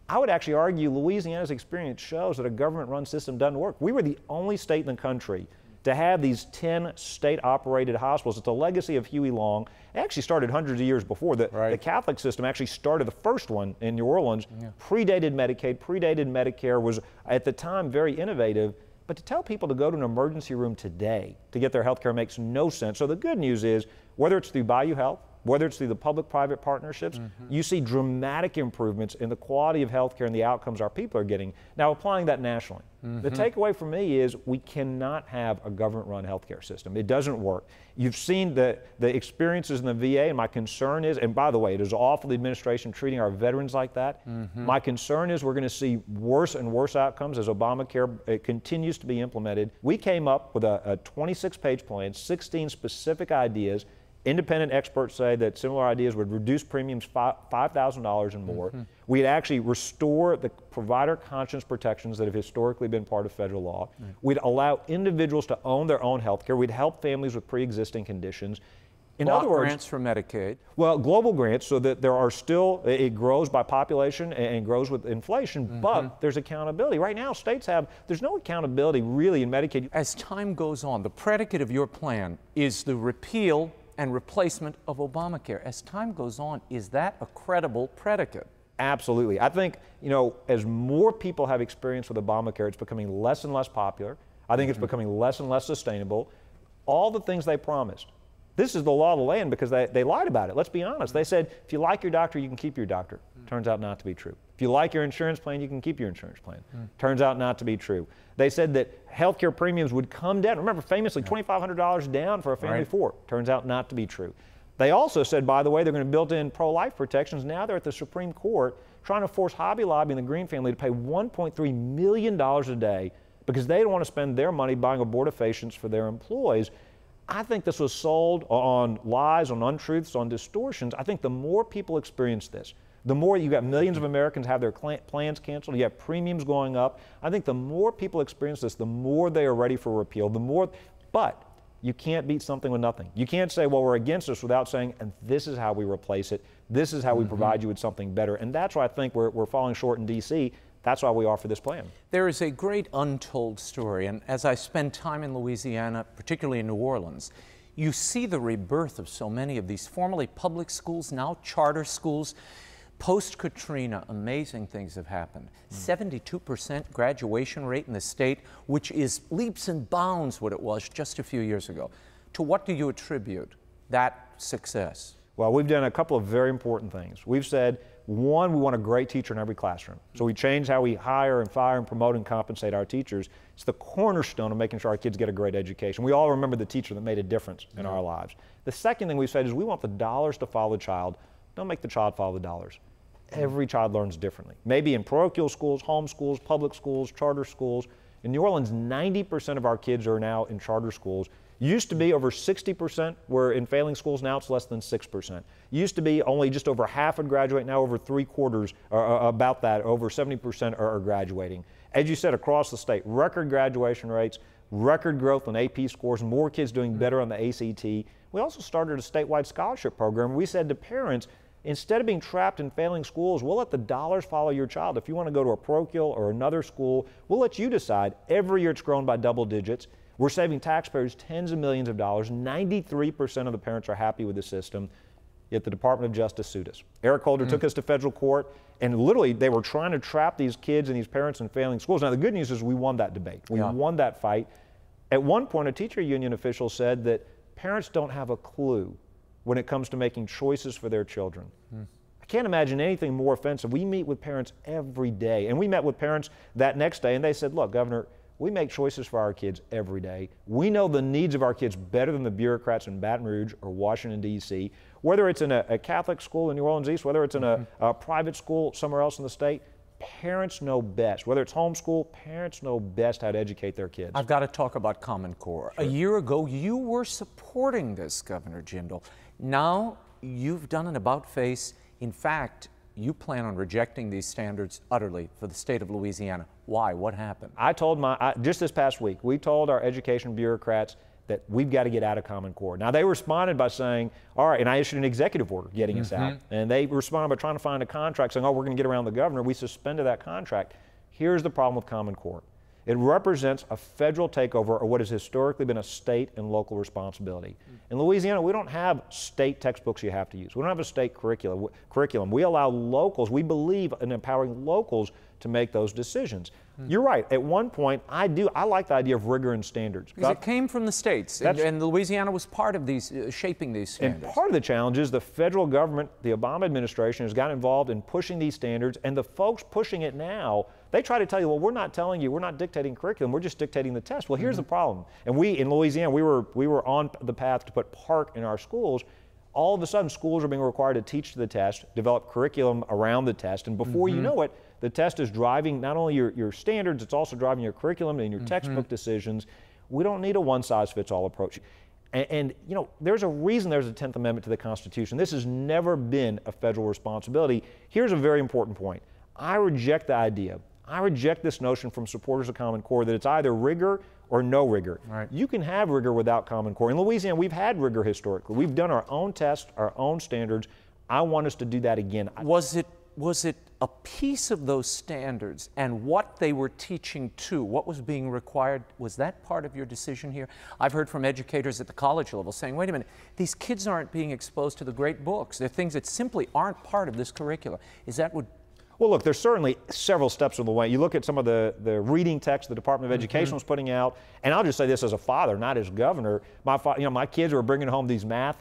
I would actually argue Louisiana's experience shows that a government-run system doesn't work. We were the only state in the country to have these 10 state-operated hospitals. It's a legacy of Huey Long. It actually started hundreds of years before. The Catholic system actually started the first one in New Orleans, predated Medicaid, predated Medicare, was at the time very innovative. But to tell people to go to an emergency room today to get their health care makes no sense. So the good news is, whether it's through Bayou Health, whether it's through the public-private partnerships, you see dramatic improvements in the quality of health care and the outcomes our people are getting. Now, applying that nationally, the takeaway for me is we cannot have a government-run health care system. It doesn't work. You've seen the experiences in the VA, and my concern is, and by the way, it is awful the administration treating our veterans like that. My concern is we're going to see worse and worse outcomes as Obamacare continues to be implemented. We came up with a 26-page plan, 16 specific ideas. Independent experts say that similar ideas would reduce premiums $5,000 and more. We'd actually restore the provider conscience protections that have historically been part of federal law. We'd allow individuals to own their own health care. We'd help families with pre-existing conditions. In other words, grants for Medicaid. Well, global grants, so that there are still, it grows by population and grows with inflation, but there's accountability. Right now, states there's no accountability really in Medicaid. As time goes on, the predicate of your plan is the repeal and replacement of Obamacare. As time goes on, is that a credible predicate? Absolutely. I think, as more people have experience with Obamacare, it's becoming less and less popular. I think it's becoming less and less sustainable. All the things they promised. This is the law of the land because they lied about it. Let's be honest. They said, if you like your doctor, you can keep your doctor. Turns out not to be true. If you like your insurance plan, you can keep your insurance plan. Turns out not to be true. They said that healthcare premiums would come down. Remember, famously, $2,500 down for a family of 4. Turns out not to be true. They also said, by the way, they're going to build in pro-life protections. Now they're at the Supreme Court trying to force Hobby Lobby and the Green family to pay $1.3 million a day because they don't want to spend their money buying abortifacients for their employees. I think this was sold on lies, on untruths, on distortions. I think the more people experience this, the more you got millions of Americans have their plans canceled, you have premiums going up. I think the more people experience this, the more they are ready for repeal, but you can't beat something with nothing. You can't say, well, we're against this without saying, and this is how we replace it. This is how we provide you with something better. And that's why I think we're falling short in D.C. That's why we offer this plan. There is a great untold story, and as I spend time in Louisiana, particularly in New Orleans, you see the rebirth of so many of these formerly public schools, now charter schools. Post-Katrina, amazing things have happened. 72% graduation rate in the state, which is leaps and bounds what it was just a few years ago. To what do you attribute that success? Well, we've done a couple of very important things. We've said, one, we want a great teacher in every classroom. So we changed how we hire and fire and promote and compensate our teachers. It's the cornerstone of making sure our kids get a great education. We all remember the teacher that made a difference in our lives. The second thing we've said is we want the dollars to follow the child. Don't make the child follow the dollars. Every child learns differently. Maybe in parochial schools, home schools, public schools, charter schools. In New Orleans, 90% of our kids are now in charter schools. Used to be over 60% were in failing schools, now it's less than 6%. Used to be only just over half would graduate, now over 3/4, about that, over 70% are graduating. As you said, across the state, record graduation rates, record growth on AP scores, more kids doing better on the ACT. We also started a statewide scholarship program. We said to parents, instead of being trapped in failing schools, we'll let the dollars follow your child. If you want to go to a parochial or another school, we'll let you decide. Every year it's grown by double digits. We're saving taxpayers tens of millions of dollars. 93% of the parents are happy with the system, yet the Department of Justice sued us. Eric Holder took us to federal court, and literally they were trying to trap these kids and these parents in failing schools. Now the good news is we won that debate. We won that fight. At one point, a teacher union official said that parents don't have a clue when it comes to making choices for their children. I can't imagine anything more offensive. We meet with parents every day, and we met with parents that next day, and they said, look, Governor, we make choices for our kids every day. We know the needs of our kids better than the bureaucrats in Baton Rouge or Washington, D.C. Whether it's in a Catholic school in New Orleans East, whether it's in a private school somewhere else in the state, parents know best. Whether it's homeschool, parents know best how to educate their kids. I've got to talk about Common Core. Sure. A year ago, you were supporting this, Governor Jindal. Now, you've done an about-face. In fact, you plan on rejecting these standards utterly for the state of Louisiana. Why? What happened? I told just this past week, we told our education bureaucrats that we've got to get out of Common Core. Now, they responded by saying, all right, and I issued an executive order getting us out. And they responded by trying to find a contract saying, oh, we're going to get around the governor. We suspended that contract. Here's the problem with Common Core. It represents a federal takeover of what has historically been a state and local responsibility. In Louisiana, we don't have state textbooks you have to use. We don't have a state curriculum. We allow locals, we believe in empowering locals to make those decisions. You're right. At one point, I like the idea of rigor and standards. Because it came from the states, and Louisiana was part of these, shaping these standards. And part of the challenge is the federal government, the Obama administration, has got involved in pushing these standards, and the folks pushing it now, they try to tell you, well, we're not telling you, we're not dictating curriculum, we're just dictating the test. Well, here's the problem. And we, in Louisiana, we were on the path to put PARC in our schools. All of a sudden, schools are being required to teach to the test, develop curriculum around the test, and before you know it, the test is driving not only your standards, it's also driving your curriculum and your textbook decisions. We don't need a one-size-fits-all approach. And you know, there's a reason there's a 10th Amendment to the Constitution. This has never been a federal responsibility. Here's a very important point. I reject the idea. I reject this notion from supporters of Common Core that it's either rigor or no rigor. Right. You can have rigor without Common Core. In Louisiana, we've had rigor historically. We've done our own tests, our own standards. I want us to do that again. Was it a piece of those standards and what they were teaching too, what was being required, was that part of your decision here? I've heard from educators at the college level saying, wait a minute, these kids aren't being exposed to the great books. They're things that simply aren't part of this curriculum. Is that what? Well, look, there's certainly several steps of the way. You look at some of the reading text the Department of Education was putting out, and I'll just say this as a father, not as governor. My kids were bringing home these math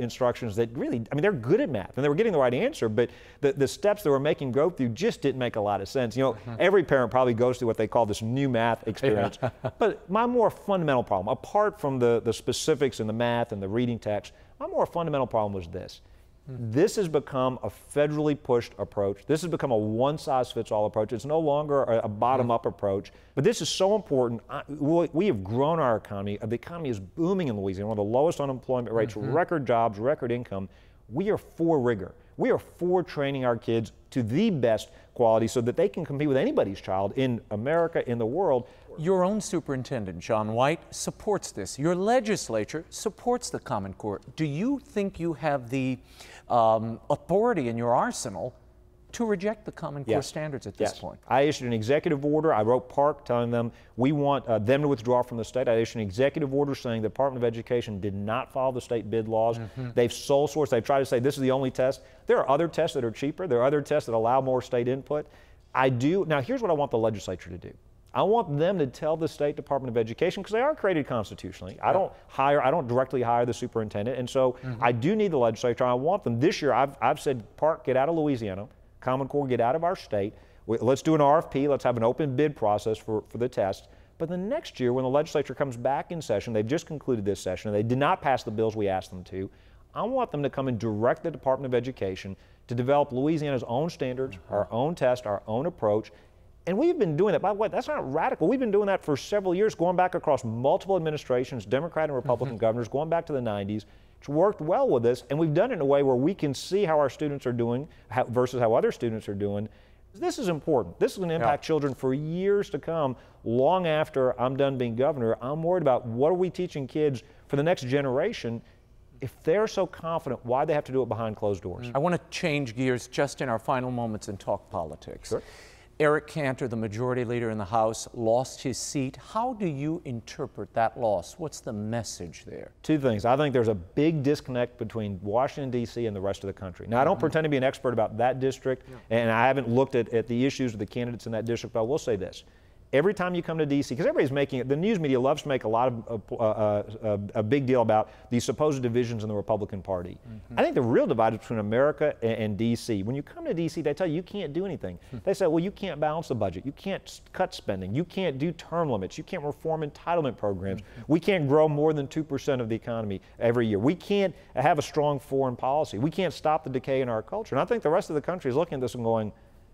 instructions that really, I mean, they're good at math, and they were getting the right answer, but the steps they were making go through just didn't make a lot of sense. You know, every parent probably goes through what they call this new math experience. But my more fundamental problem, apart from the specifics in the math and the reading text, My more fundamental problem was this. This has become a federally pushed approach. This has become a one-size-fits-all approach. It's no longer a bottom-up approach. But this is so important. We have grown our economy. The economy is booming in Louisiana, one of the lowest unemployment rates, record jobs, record income. We are for rigor. We are for training our kids to the best quality so that they can compete with anybody's child in America, in the world. Your own superintendent, John White, supports this. Your legislature supports the Common Core. Do you think you have the authority in your arsenal to reject the Common Core standards at this point? I issued an executive order. I wrote Park telling them we want them to withdraw from the state. I issued an executive order saying the Department of Education did not follow the state bid laws. They've sole sourced. They've tried to say this is the only test. There are other tests that are cheaper. There are other tests that allow more state input. Now here's what I want the legislature to do. I want them to tell the State Department of Education, because they are created constitutionally. I don't directly hire the superintendent, and so I do need the legislature. I want them this year. I've said, Park, get out of Louisiana. Common Core, get out of our state. Let's do an RFP. Let's have an open bid process for the test. But the next year, when the legislature comes back in session, they've just concluded this session, and they did not pass the bills we asked them to. I want them to come and direct the Department of Education to develop Louisiana's own standards, our own test, our own approach. And we've been doing that. By the way, that's not radical. We've been doing that for several years, going back across multiple administrations, Democrat and Republican governors, going back to the 90s. It's worked well with us, and we've done it in a way where we can see how our students are doing versus how other students are doing. This is important. This is going to impact children for years to come. Long after I'm done being governor, I'm worried about what are we teaching kids for the next generation. If they're so confident, why they have to do it behind closed doors? I want to change gears just in our final moments and talk politics. Sure. Eric Cantor, the majority leader in the House, lost his seat. How do you interpret that loss? What's the message there? Two things. I think there's a big disconnect between Washington, D.C. and the rest of the country. Now, I don't pretend to be an expert about that district, and I haven't looked at the issues of the candidates in that district, but I will say this. Every time you come to D.C., because everybody's making it, the news media loves to make a lot of a big deal about these supposed divisions in the Republican Party. I think the real divide is between America and D.C. When you come to D.C., they tell you can't do anything. They say, well, you can't balance the budget. You can't cut spending. You can't do term limits. You can't reform entitlement programs. We can't grow more than 2% of the economy every year. We can't have a strong foreign policy. We can't stop the decay in our culture. And I think the rest of the country is looking at this and going,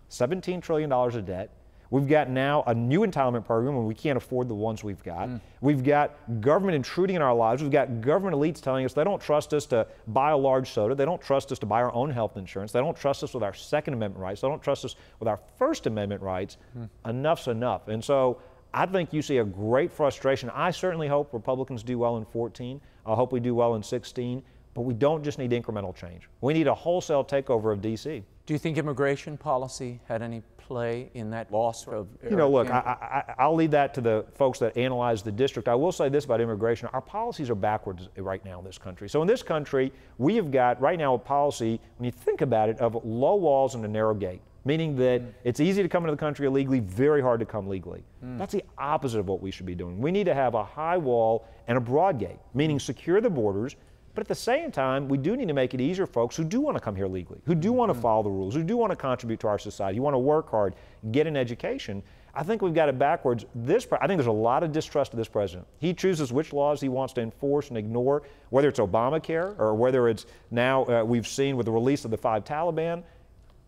$17 trillion of debt. We've got now a new entitlement program when we can't afford the ones we've got. We've got government intruding in our lives. We've got government elites telling us they don't trust us to buy a large soda. They don't trust us to buy our own health insurance. They don't trust us with our Second Amendment rights. They don't trust us with our First Amendment rights. Enough's enough. And so I think you see a great frustration. I certainly hope Republicans do well in 14. I hope we do well in 16. But we don't just need incremental change. We need a wholesale takeover of D.C. Do you think immigration policy had any play in that loss of Eric? You know, look, I'll leave that to the folks that analyze the district. I will say this about immigration. Our policies are backwards right now in this country. So in this country, we have got right now a policy, when you think about it, of low walls and a narrow gate, meaning that it's easy to come into the country illegally, very hard to come legally. That's the opposite of what we should be doing. We need to have a high wall and a broad gate, meaning secure the borders. But at the same time, we do need to make it easier for folks who do want to come here legally, who do want to follow the rules, who do want to contribute to our society, who want to work hard, get an education. I think we've got it backwards. I think there's a lot of distrust of this president. He chooses which laws he wants to enforce and ignore, whether it's Obamacare or whether it's now we've seen with the release of the 5 Taliban.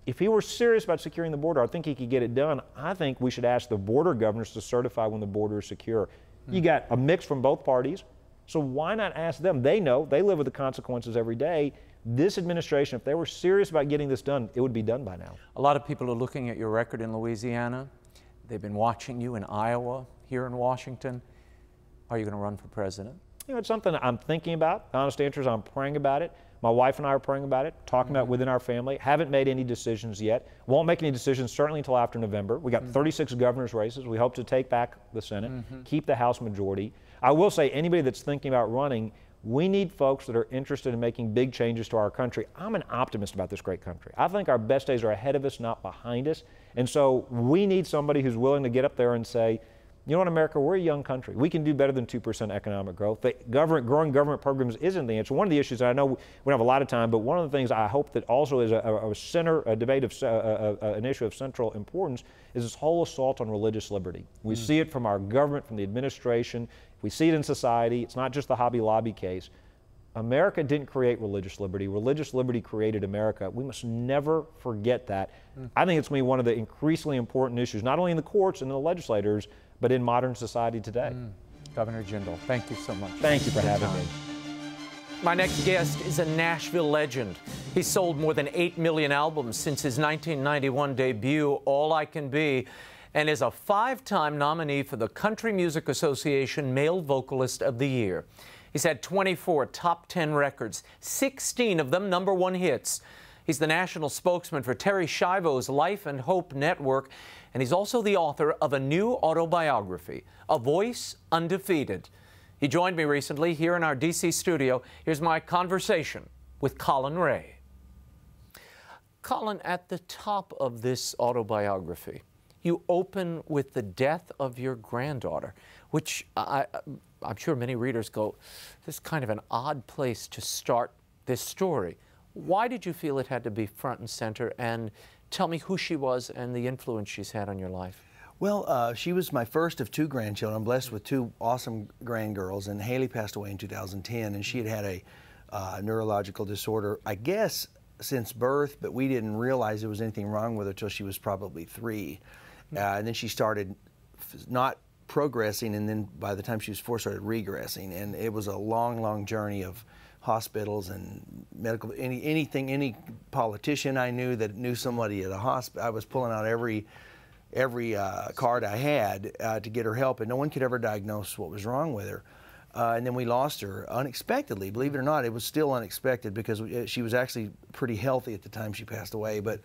If he were serious about securing the border, I think he could get it done. I think we should ask the border governors to certify when the border is secure. You got a mix from both parties. So why not ask them? They know, they live with the consequences every day. This administration, if they were serious about getting this done, it would be done by now. A lot of people are looking at your record in Louisiana. They've been watching you in Iowa, here in Washington. Are you going to run for president? You know, it's something I'm thinking about. The honest answer is I'm praying about it. My wife and I are praying about it, talking about it within our family. Haven't made any decisions yet. Won't make any decisions certainly until after November. We got 36 governor's races. We hope to take back the Senate, keep the House majority. I will say anybody that's thinking about running, we need folks that are interested in making big changes to our country. I'm an optimist about this great country. I think our best days are ahead of us, not behind us. And so we need somebody who's willing to get up there and say, you know what, America, we're a young country. We can do better than 2% economic growth. Growing government programs isn't the answer. One of the issues, and I know we don't have a lot of time, but one of the things I hope that also is a debate of an issue of central importance is this whole assault on religious liberty. We see it from our government, from the administration. We see it in society. It's not just the Hobby Lobby case. America didn't create religious liberty. Religious liberty created America. We must never forget that. I think it's going to be one of the increasingly important issues, not only in the courts and the legislators, but in modern society today. Governor Jindal, thank you so much. Thank you for having me. My next guest is a Nashville legend. He's sold more than 8 million albums since his 1991 debut, All I Can Be, and is a 5-time nominee for the Country Music Association Male Vocalist of the Year. He's had 24 top 10 records, 16 of them #1 hits. He's the national spokesman for Terry Schiavo's Life and Hope Network, and he's also the author of a new autobiography, A Voice Undefeated. He joined me recently here in our D.C. studio. Here's my conversation with Colin Ray. Colin, at the top of this autobiography, you open with the death of your granddaughter, which I'm sure many readers go, this is kind of an odd place to start this story. Why did you feel it had to be front and center? And tell me who she was and the influence she's had on your life. Well, she was my first of 2 grandchildren. I'm blessed with 2 awesome grandgirls, and Haley passed away in 2010, and she had had a neurological disorder, I guess, since birth, but we didn't realize there was anything wrong with her until she was probably 3. And then she started not progressing, and then by the time she was 4, started regressing, and it was a long, long journey of hospitals and medical, any politician I knew that knew somebody at a hospital, I was pulling out every card I had to get her help, and no one could ever diagnose what was wrong with her. And then we lost her unexpectedly. Believe it or not, it was still unexpected because she was actually pretty healthy at the time she passed away. But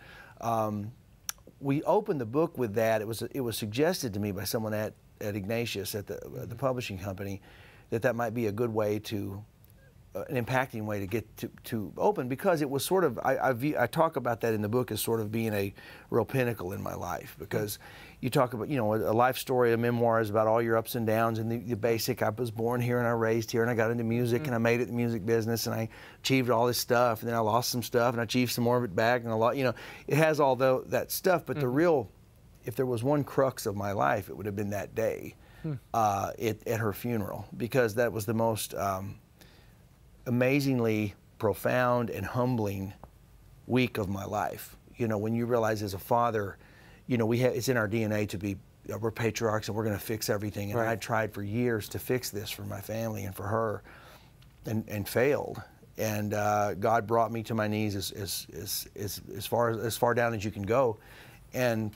we opened the book with that. It was suggested to me by someone at Ignatius at the publishing company that might be a good way to an impacting way to get to open, because it was sort of, I talk about that in the book as sort of being a real pinnacle in my life, because you talk about, you know, a life story, a memoir is about all your ups and downs, and the basic, I was born here and I raised here and I got into music and I made it in the music business and I achieved all this stuff, and then I lost some stuff and I achieved some more of it back, and a lot, you know, it has all that stuff, but the real, if there was one crux of my life, it would have been that day at her funeral, because that was the most amazingly profound and humbling week of my life. You know, when you realize as a father, you know, it's in our DNA to be, we're patriarchs and we're going to fix everything. And I tried for years to fix this for my family and for her, and failed. And God brought me to my knees as far down as you can go. And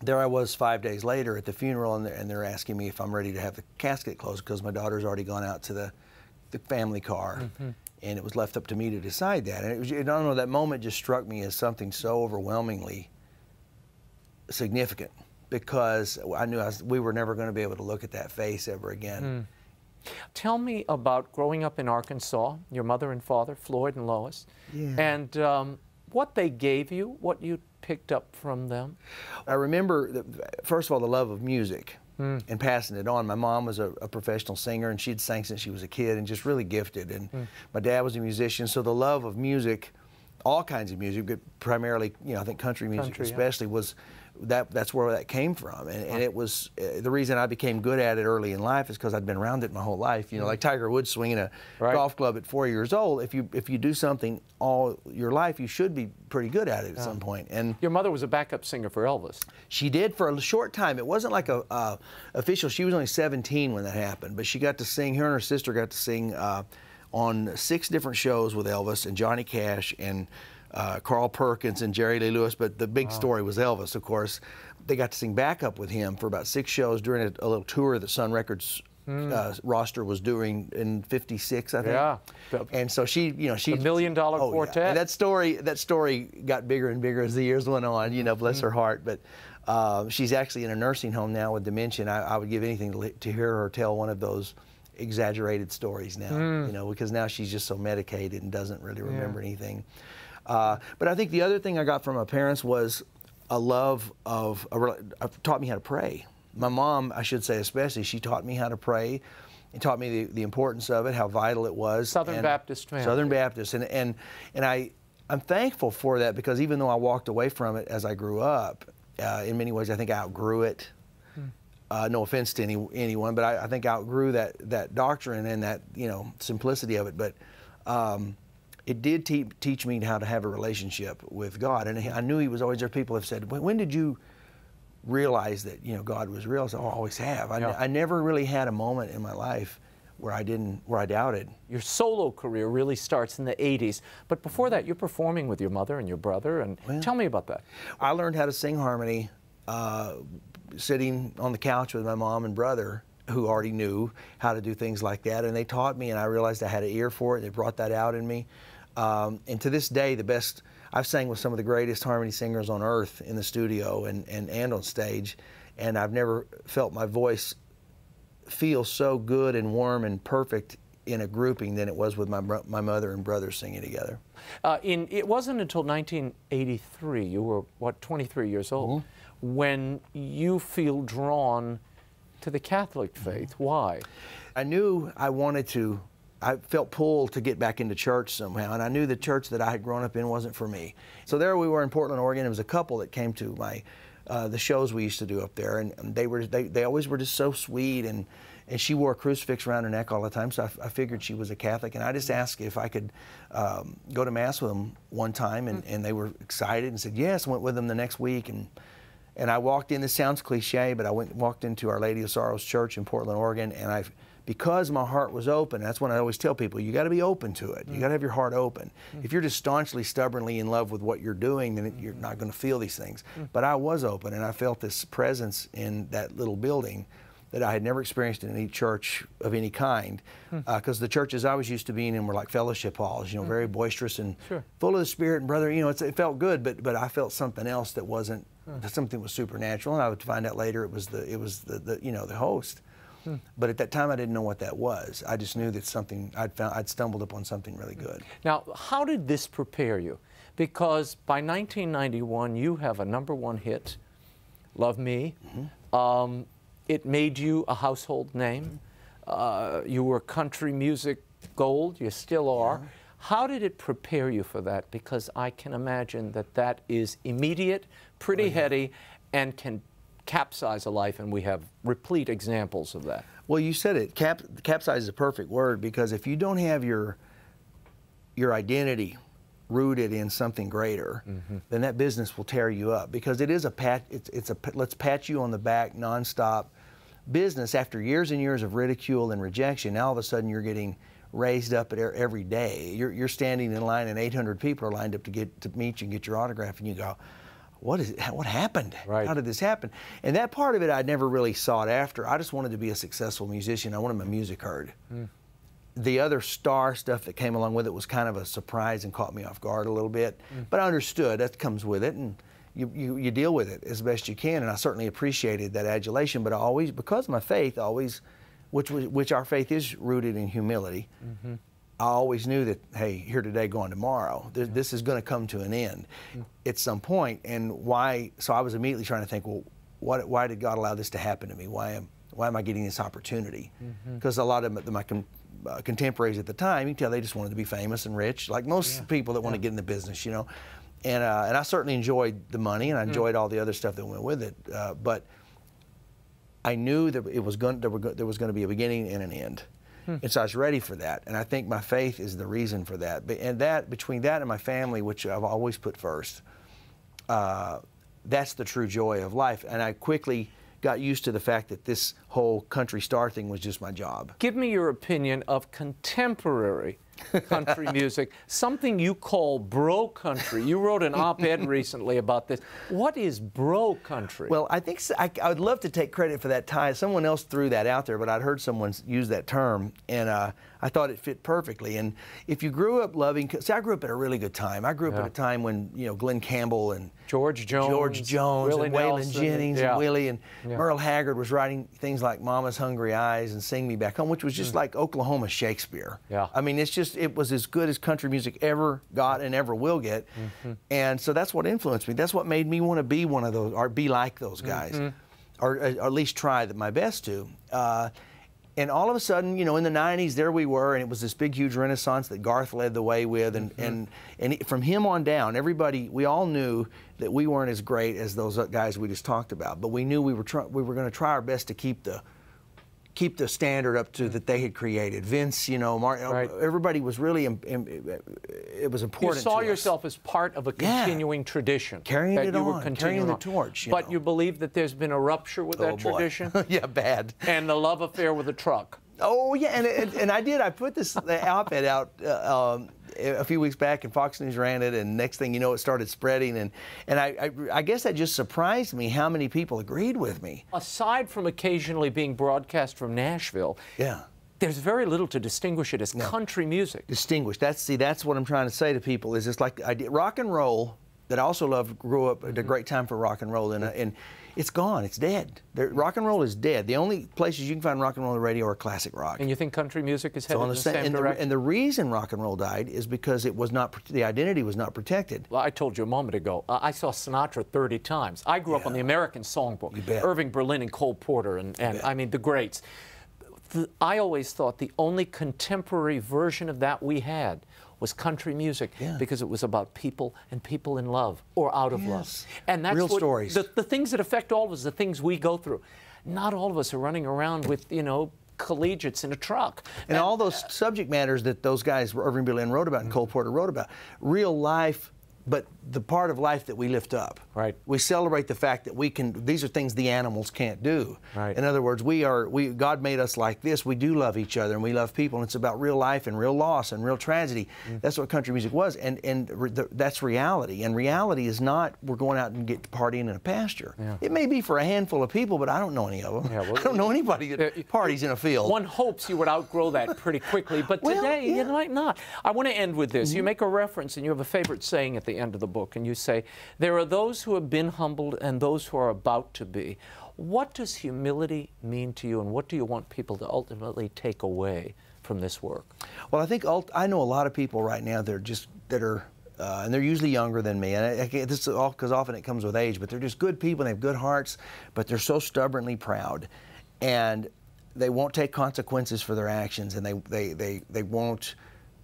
there I was 5 days later at the funeral, and they're asking me if I'm ready to have the casket closed, because my daughter's already gone out to the family car, and it was left up to me to decide that. And it was, I don't know, that moment just struck me as something so overwhelmingly significant, because I knew we were never going to be able to look at that face ever again. Tell me about growing up in Arkansas, your mother and father, Floyd and Lois, and what they gave you, what you picked up from them. I remember, first of all, the love of music. And passing it on. My mom was a professional singer, and she'd sang since she was a kid, and just really gifted. And my dad was a musician, so the love of music, all kinds of music, but primarily, you know, I think country music especially, was that's where that came from. And it was the reason I became good at it early in life is because I'd been around it my whole life. You know, like Tiger Woods swinging a golf club at 4 years old. If you do something all your life, you should be pretty good at it at some point. And your mother was a backup singer for Elvis. She did for a short time. It wasn't like a official. She was only 17 when that happened, but she got to sing. Her and her sister got to sing on 6 different shows with Elvis and Johnny Cash and Carl Perkins and Jerry Lee Lewis, but the big story was Elvis, of course. They got to sing backup with him for about 6 shows during a little tour that Sun Records roster was doing in '56, I think. Yeah. And so she, you know, she. $1 Million Quartet. Yeah. And that story got bigger and bigger as the years went on. You know, bless her heart. But she's actually in a nursing home now with dementia. I would give anything to hear her tell one of those exaggerated stories now. You know, because now she's just so medicated and doesn't really remember anything. But I think the other thing I got from my parents was a love of, taught me how to pray. My mom, I should say especially, she taught me how to pray and taught me the importance of it, how vital it was. Southern Baptist family. Southern Baptist. And I'm thankful for that, because even though I walked away from it as I grew up, in many ways I think I outgrew it. No offense to anyone, but I think I outgrew that doctrine and that, you know, simplicity of it. But it did teach me how to have a relationship with God. And I knew He was always there. People have said, when did you realize that, you know, God was real? So I always have. I never really had a moment in my life where I doubted. Your solo career really starts in the 80s, but before that you're performing with your mother and your brother, and tell me about that. I learned how to sing harmony sitting on the couch with my mom and brother, who already knew how to do things like that, and they taught me, and I realized I had an ear for it. They brought that out in me, and to this day, I've sang with some of the greatest harmony singers on earth in the studio and on stage, and I've never felt my voice feel so good and warm and perfect in a grouping than it was with my mother and brother singing together. It wasn't until 1983, you were, what, 23 years old, when you feel drawn to the Catholic faith. Why? I knew I felt pulled to get back into church somehow, and I knew the church that I had grown up in wasn't for me. So there we were in Portland, Oregon. There was a couple that came to the shows we used to do up there, and they always were just so sweet, and she wore a crucifix around her neck all the time, so I figured she was a Catholic, and I just asked if I could go to Mass with them one time, and they were excited and said yes. I went with them the next week, and I walked in. This sounds cliche, but I walked into Our Lady of Sorrows Church in Portland, Oregon, and because my heart was open, that's when I always tell people, you got to be open to it. You got to have your heart open. If you're just staunchly, stubbornly in love with what you're doing, then you're not going to feel these things. But I was open, and I felt this presence in that little building that I had never experienced in any church of any kind, because the churches I was used to being in were like fellowship halls, you know, very boisterous and full of the Spirit, and brother, you know, it felt good, but I felt something else that wasn't, something was supernatural, and I would find out later it was the you know, the host. But at that time, I didn't know what that was. I just knew that I'd stumbled upon something really good. Now, how did this prepare you? Because by 1991, you have a #1 hit, Love Me. It made you a household name. You were country music gold. You still are. How did it prepare you for that? Because I can imagine that is immediate, pretty heady, and can capsize a life, and we have replete examples of that. Well, you said it. Capsize is a perfect word, because if you don't have your identity rooted in something greater, then that business will tear you up, because it is it's a let's pat you on the back nonstop business. After years and years of ridicule and rejection, now all of a sudden you're getting raised up every day. You're standing in line, and 800 people are lined up to meet you and get your autograph, and you go, what happened? How did this happen? And that part of it I never really sought after. I just wanted to be a successful musician. I wanted my music heard. The other star stuff that came along with it was kind of a surprise and caught me off guard a little bit. But I understood that comes with it, and you deal with it as best you can. And I certainly appreciated that adulation. But I always, because of my faith, which our faith is rooted in humility, I always knew that, hey, here today, gone tomorrow. This is going to come to an end at some point. And why? So I was immediately trying to think, well, why did God allow this to happen to me? Why am I getting this opportunity? Because a lot of my contemporaries at the time, you can tell they just wanted to be famous and rich, like most people that want to get in the business, you know. And I certainly enjoyed the money, and I enjoyed all the other stuff that went with it. But I knew that there was going to be a beginning and an end. And so I was ready for that, and I think my faith is the reason for that. And between that and my family, which I've always put first, that's the true joy of life. And I quickly got used to the fact that this whole country star thing was just my job. Give me your opinion of contemporary country music, something you call bro country. You wrote an op-ed recently about this. What is bro country? Well, I think I would love to take credit for that tie. Someone else threw that out there, but I'd heard someone use that term, and I thought it fit perfectly. And if you grew up loving, see, I grew up at a really good time. I grew up at a time when, you know, Glenn Campbell and George Jones and Waylon Jennings and Willie and Merle Haggard was writing things like Mama's Hungry Eyes and Sing Me Back Home, which was just like Oklahoma Shakespeare. I mean, it was as good as country music ever got and ever will get. And so that's what influenced me. That's what made me want to be one of those, or be like those guys, or at least try my best to. And all of a sudden, you know, in the 90s, there we were, and it was this big, huge renaissance that Garth led the way with. And from him on down, we all knew that we weren't as great as those guys we just talked about. But we knew we were going to try our best to keep keep the standard up to that they had created. Vince, you know, everybody was really, it was important. You saw to yourself as part of a continuing tradition. Carrying it on, carrying the torch. But you believe that there's been a rupture with that tradition? Yeah, bad. And the love affair with the truck. Oh, yeah, and I did. I put this op-ed out a few weeks back, and Fox News ran it, and next thing you know, it started spreading, and I guess that just surprised me how many people agreed with me. Aside from occasionally being broadcast from Nashville, there's very little to distinguish it as country music. Distinguished. That's what I'm trying to say to people, is it's like I did rock and roll, that I also loved, grew up at a great time for rock and roll, and it's gone. It's dead. Rock and roll is dead. The only places you can find rock and roll on the radio are classic rock. And you think country music is headed in the same direction? And the reason rock and roll died is because it was not, the identity was not protected. Well, I told you a moment ago, I saw Sinatra 30 times. I grew up on the American Songbook, Irving Berlin and Cole Porter, and I mean, the greats. I always thought the only contemporary version of that we had was country music, because it was about people and people in love or out of love. And that's real what, stories. The things that affect all of us, the things we go through. Not all of us are running around with, you know, collegiates in a truck. And all those subject matters that those guys, Irving Berlin wrote about and Cole Porter wrote about, real life, but the part of life that we lift up. Right. We celebrate the fact that we can, these are things the animals can't do. Right. In other words, God made us like this. We do love each other and we love people, and it's about real life and real loss and real tragedy. That's what country music was, and that's reality. And reality is not, we're going out and get partying in a pasture. It may be for a handful of people, but I don't know any of them. I don't know anybody that parties in a field. One hopes you would outgrow that pretty quickly, but today you might not. I want to end with this. You make a reference, and you have a favorite saying at the end of the book, and you say, there are those who have been humbled and those who are about to be. What does humility mean to you, and what do you want people to ultimately take away from this work? Well, I think I know a lot of people right now that are and they're usually younger than me, and this is all because often it comes with age, but they're just good people, and they have good hearts, but they're so stubbornly proud, and they won't take consequences for their actions, and they won't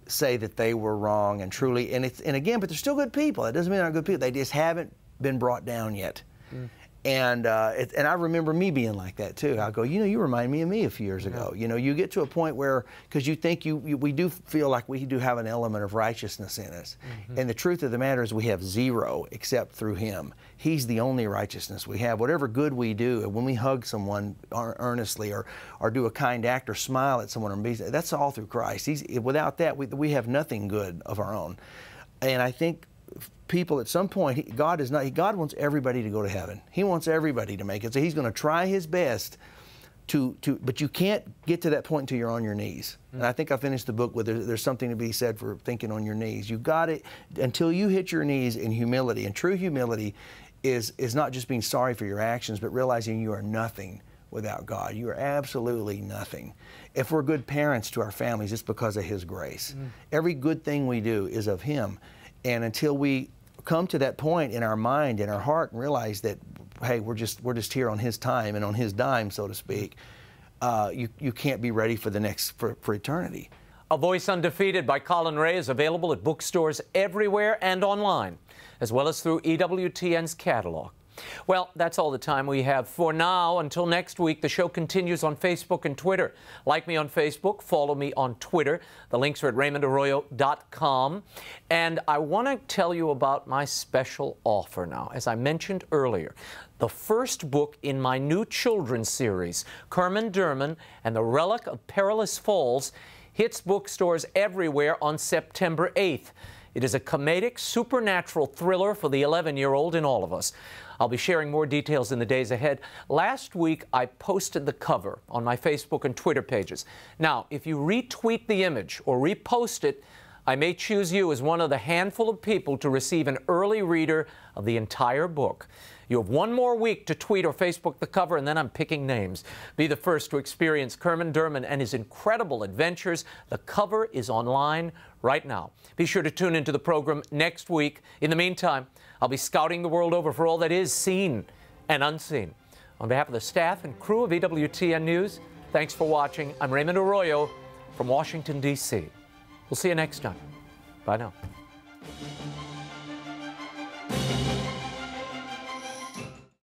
say that they were wrong, and truly, and again, but they're still good people. That doesn't mean they're not good people. They just haven't been brought down yet. And I remember me being like that too. I go, you know, you remind me of me a few years ago. You know, you get to a point where, because you think we do feel like we do have an element of righteousness in us. And the truth of the matter is we have zero except through Him. He's the only righteousness we have. Whatever good we do, when we hug someone earnestly, or do a kind act, or smile at someone, that's all through Christ. Without that, we have nothing good of our own. And I think people at some point, God wants everybody to go to heaven. He wants everybody to make it. So He's going to try His best but you can't get to that point until you're on your knees. And I think I finished the book with there's something to be said for thinking on your knees. You've got it until you hit your knees in humility. And true humility is not just being sorry for your actions, but realizing you are nothing without God. You are absolutely nothing. If we're good parents to our families, it's because of His grace. Every good thing we do is of Him. And until we come to that point in our mind, in our heart, and realize that, hey, we're just here on His time and on His dime, so to speak, you can't be ready for the next, for eternity. A Voice Undefeated by Colin Ray is available at bookstores everywhere and online, as well as through EWTN's catalog. Well, that's all the time we have for now. Until next week, the show continues on Facebook and Twitter. Like me on Facebook, follow me on Twitter. The links are at RaymondArroyo.com. And I want to tell you about my special offer now. As I mentioned earlier, the first book in my new children's series, Kerman Derman and the Relic of Perilous Falls, hits bookstores everywhere on September 8th. It is a comedic, supernatural thriller for the 11-year-old in all of us. I'll be sharing more details in the days ahead. Last week, I posted the cover on my Facebook and Twitter pages. Now, if you retweet the image or repost it, I may choose you as one of the handful of people to receive an early reader of the entire book. You have one more week to tweet or Facebook the cover, and then I'm picking names. Be the first to experience Kerman Derman and his incredible adventures. The cover is online right now. Be sure to tune into the program next week. In the meantime, I'll be scouting the world over for all that is seen and unseen. On behalf of the staff and crew of EWTN News, thanks for watching. I'm Raymond Arroyo from Washington, D.C. We'll see you next time. Bye now.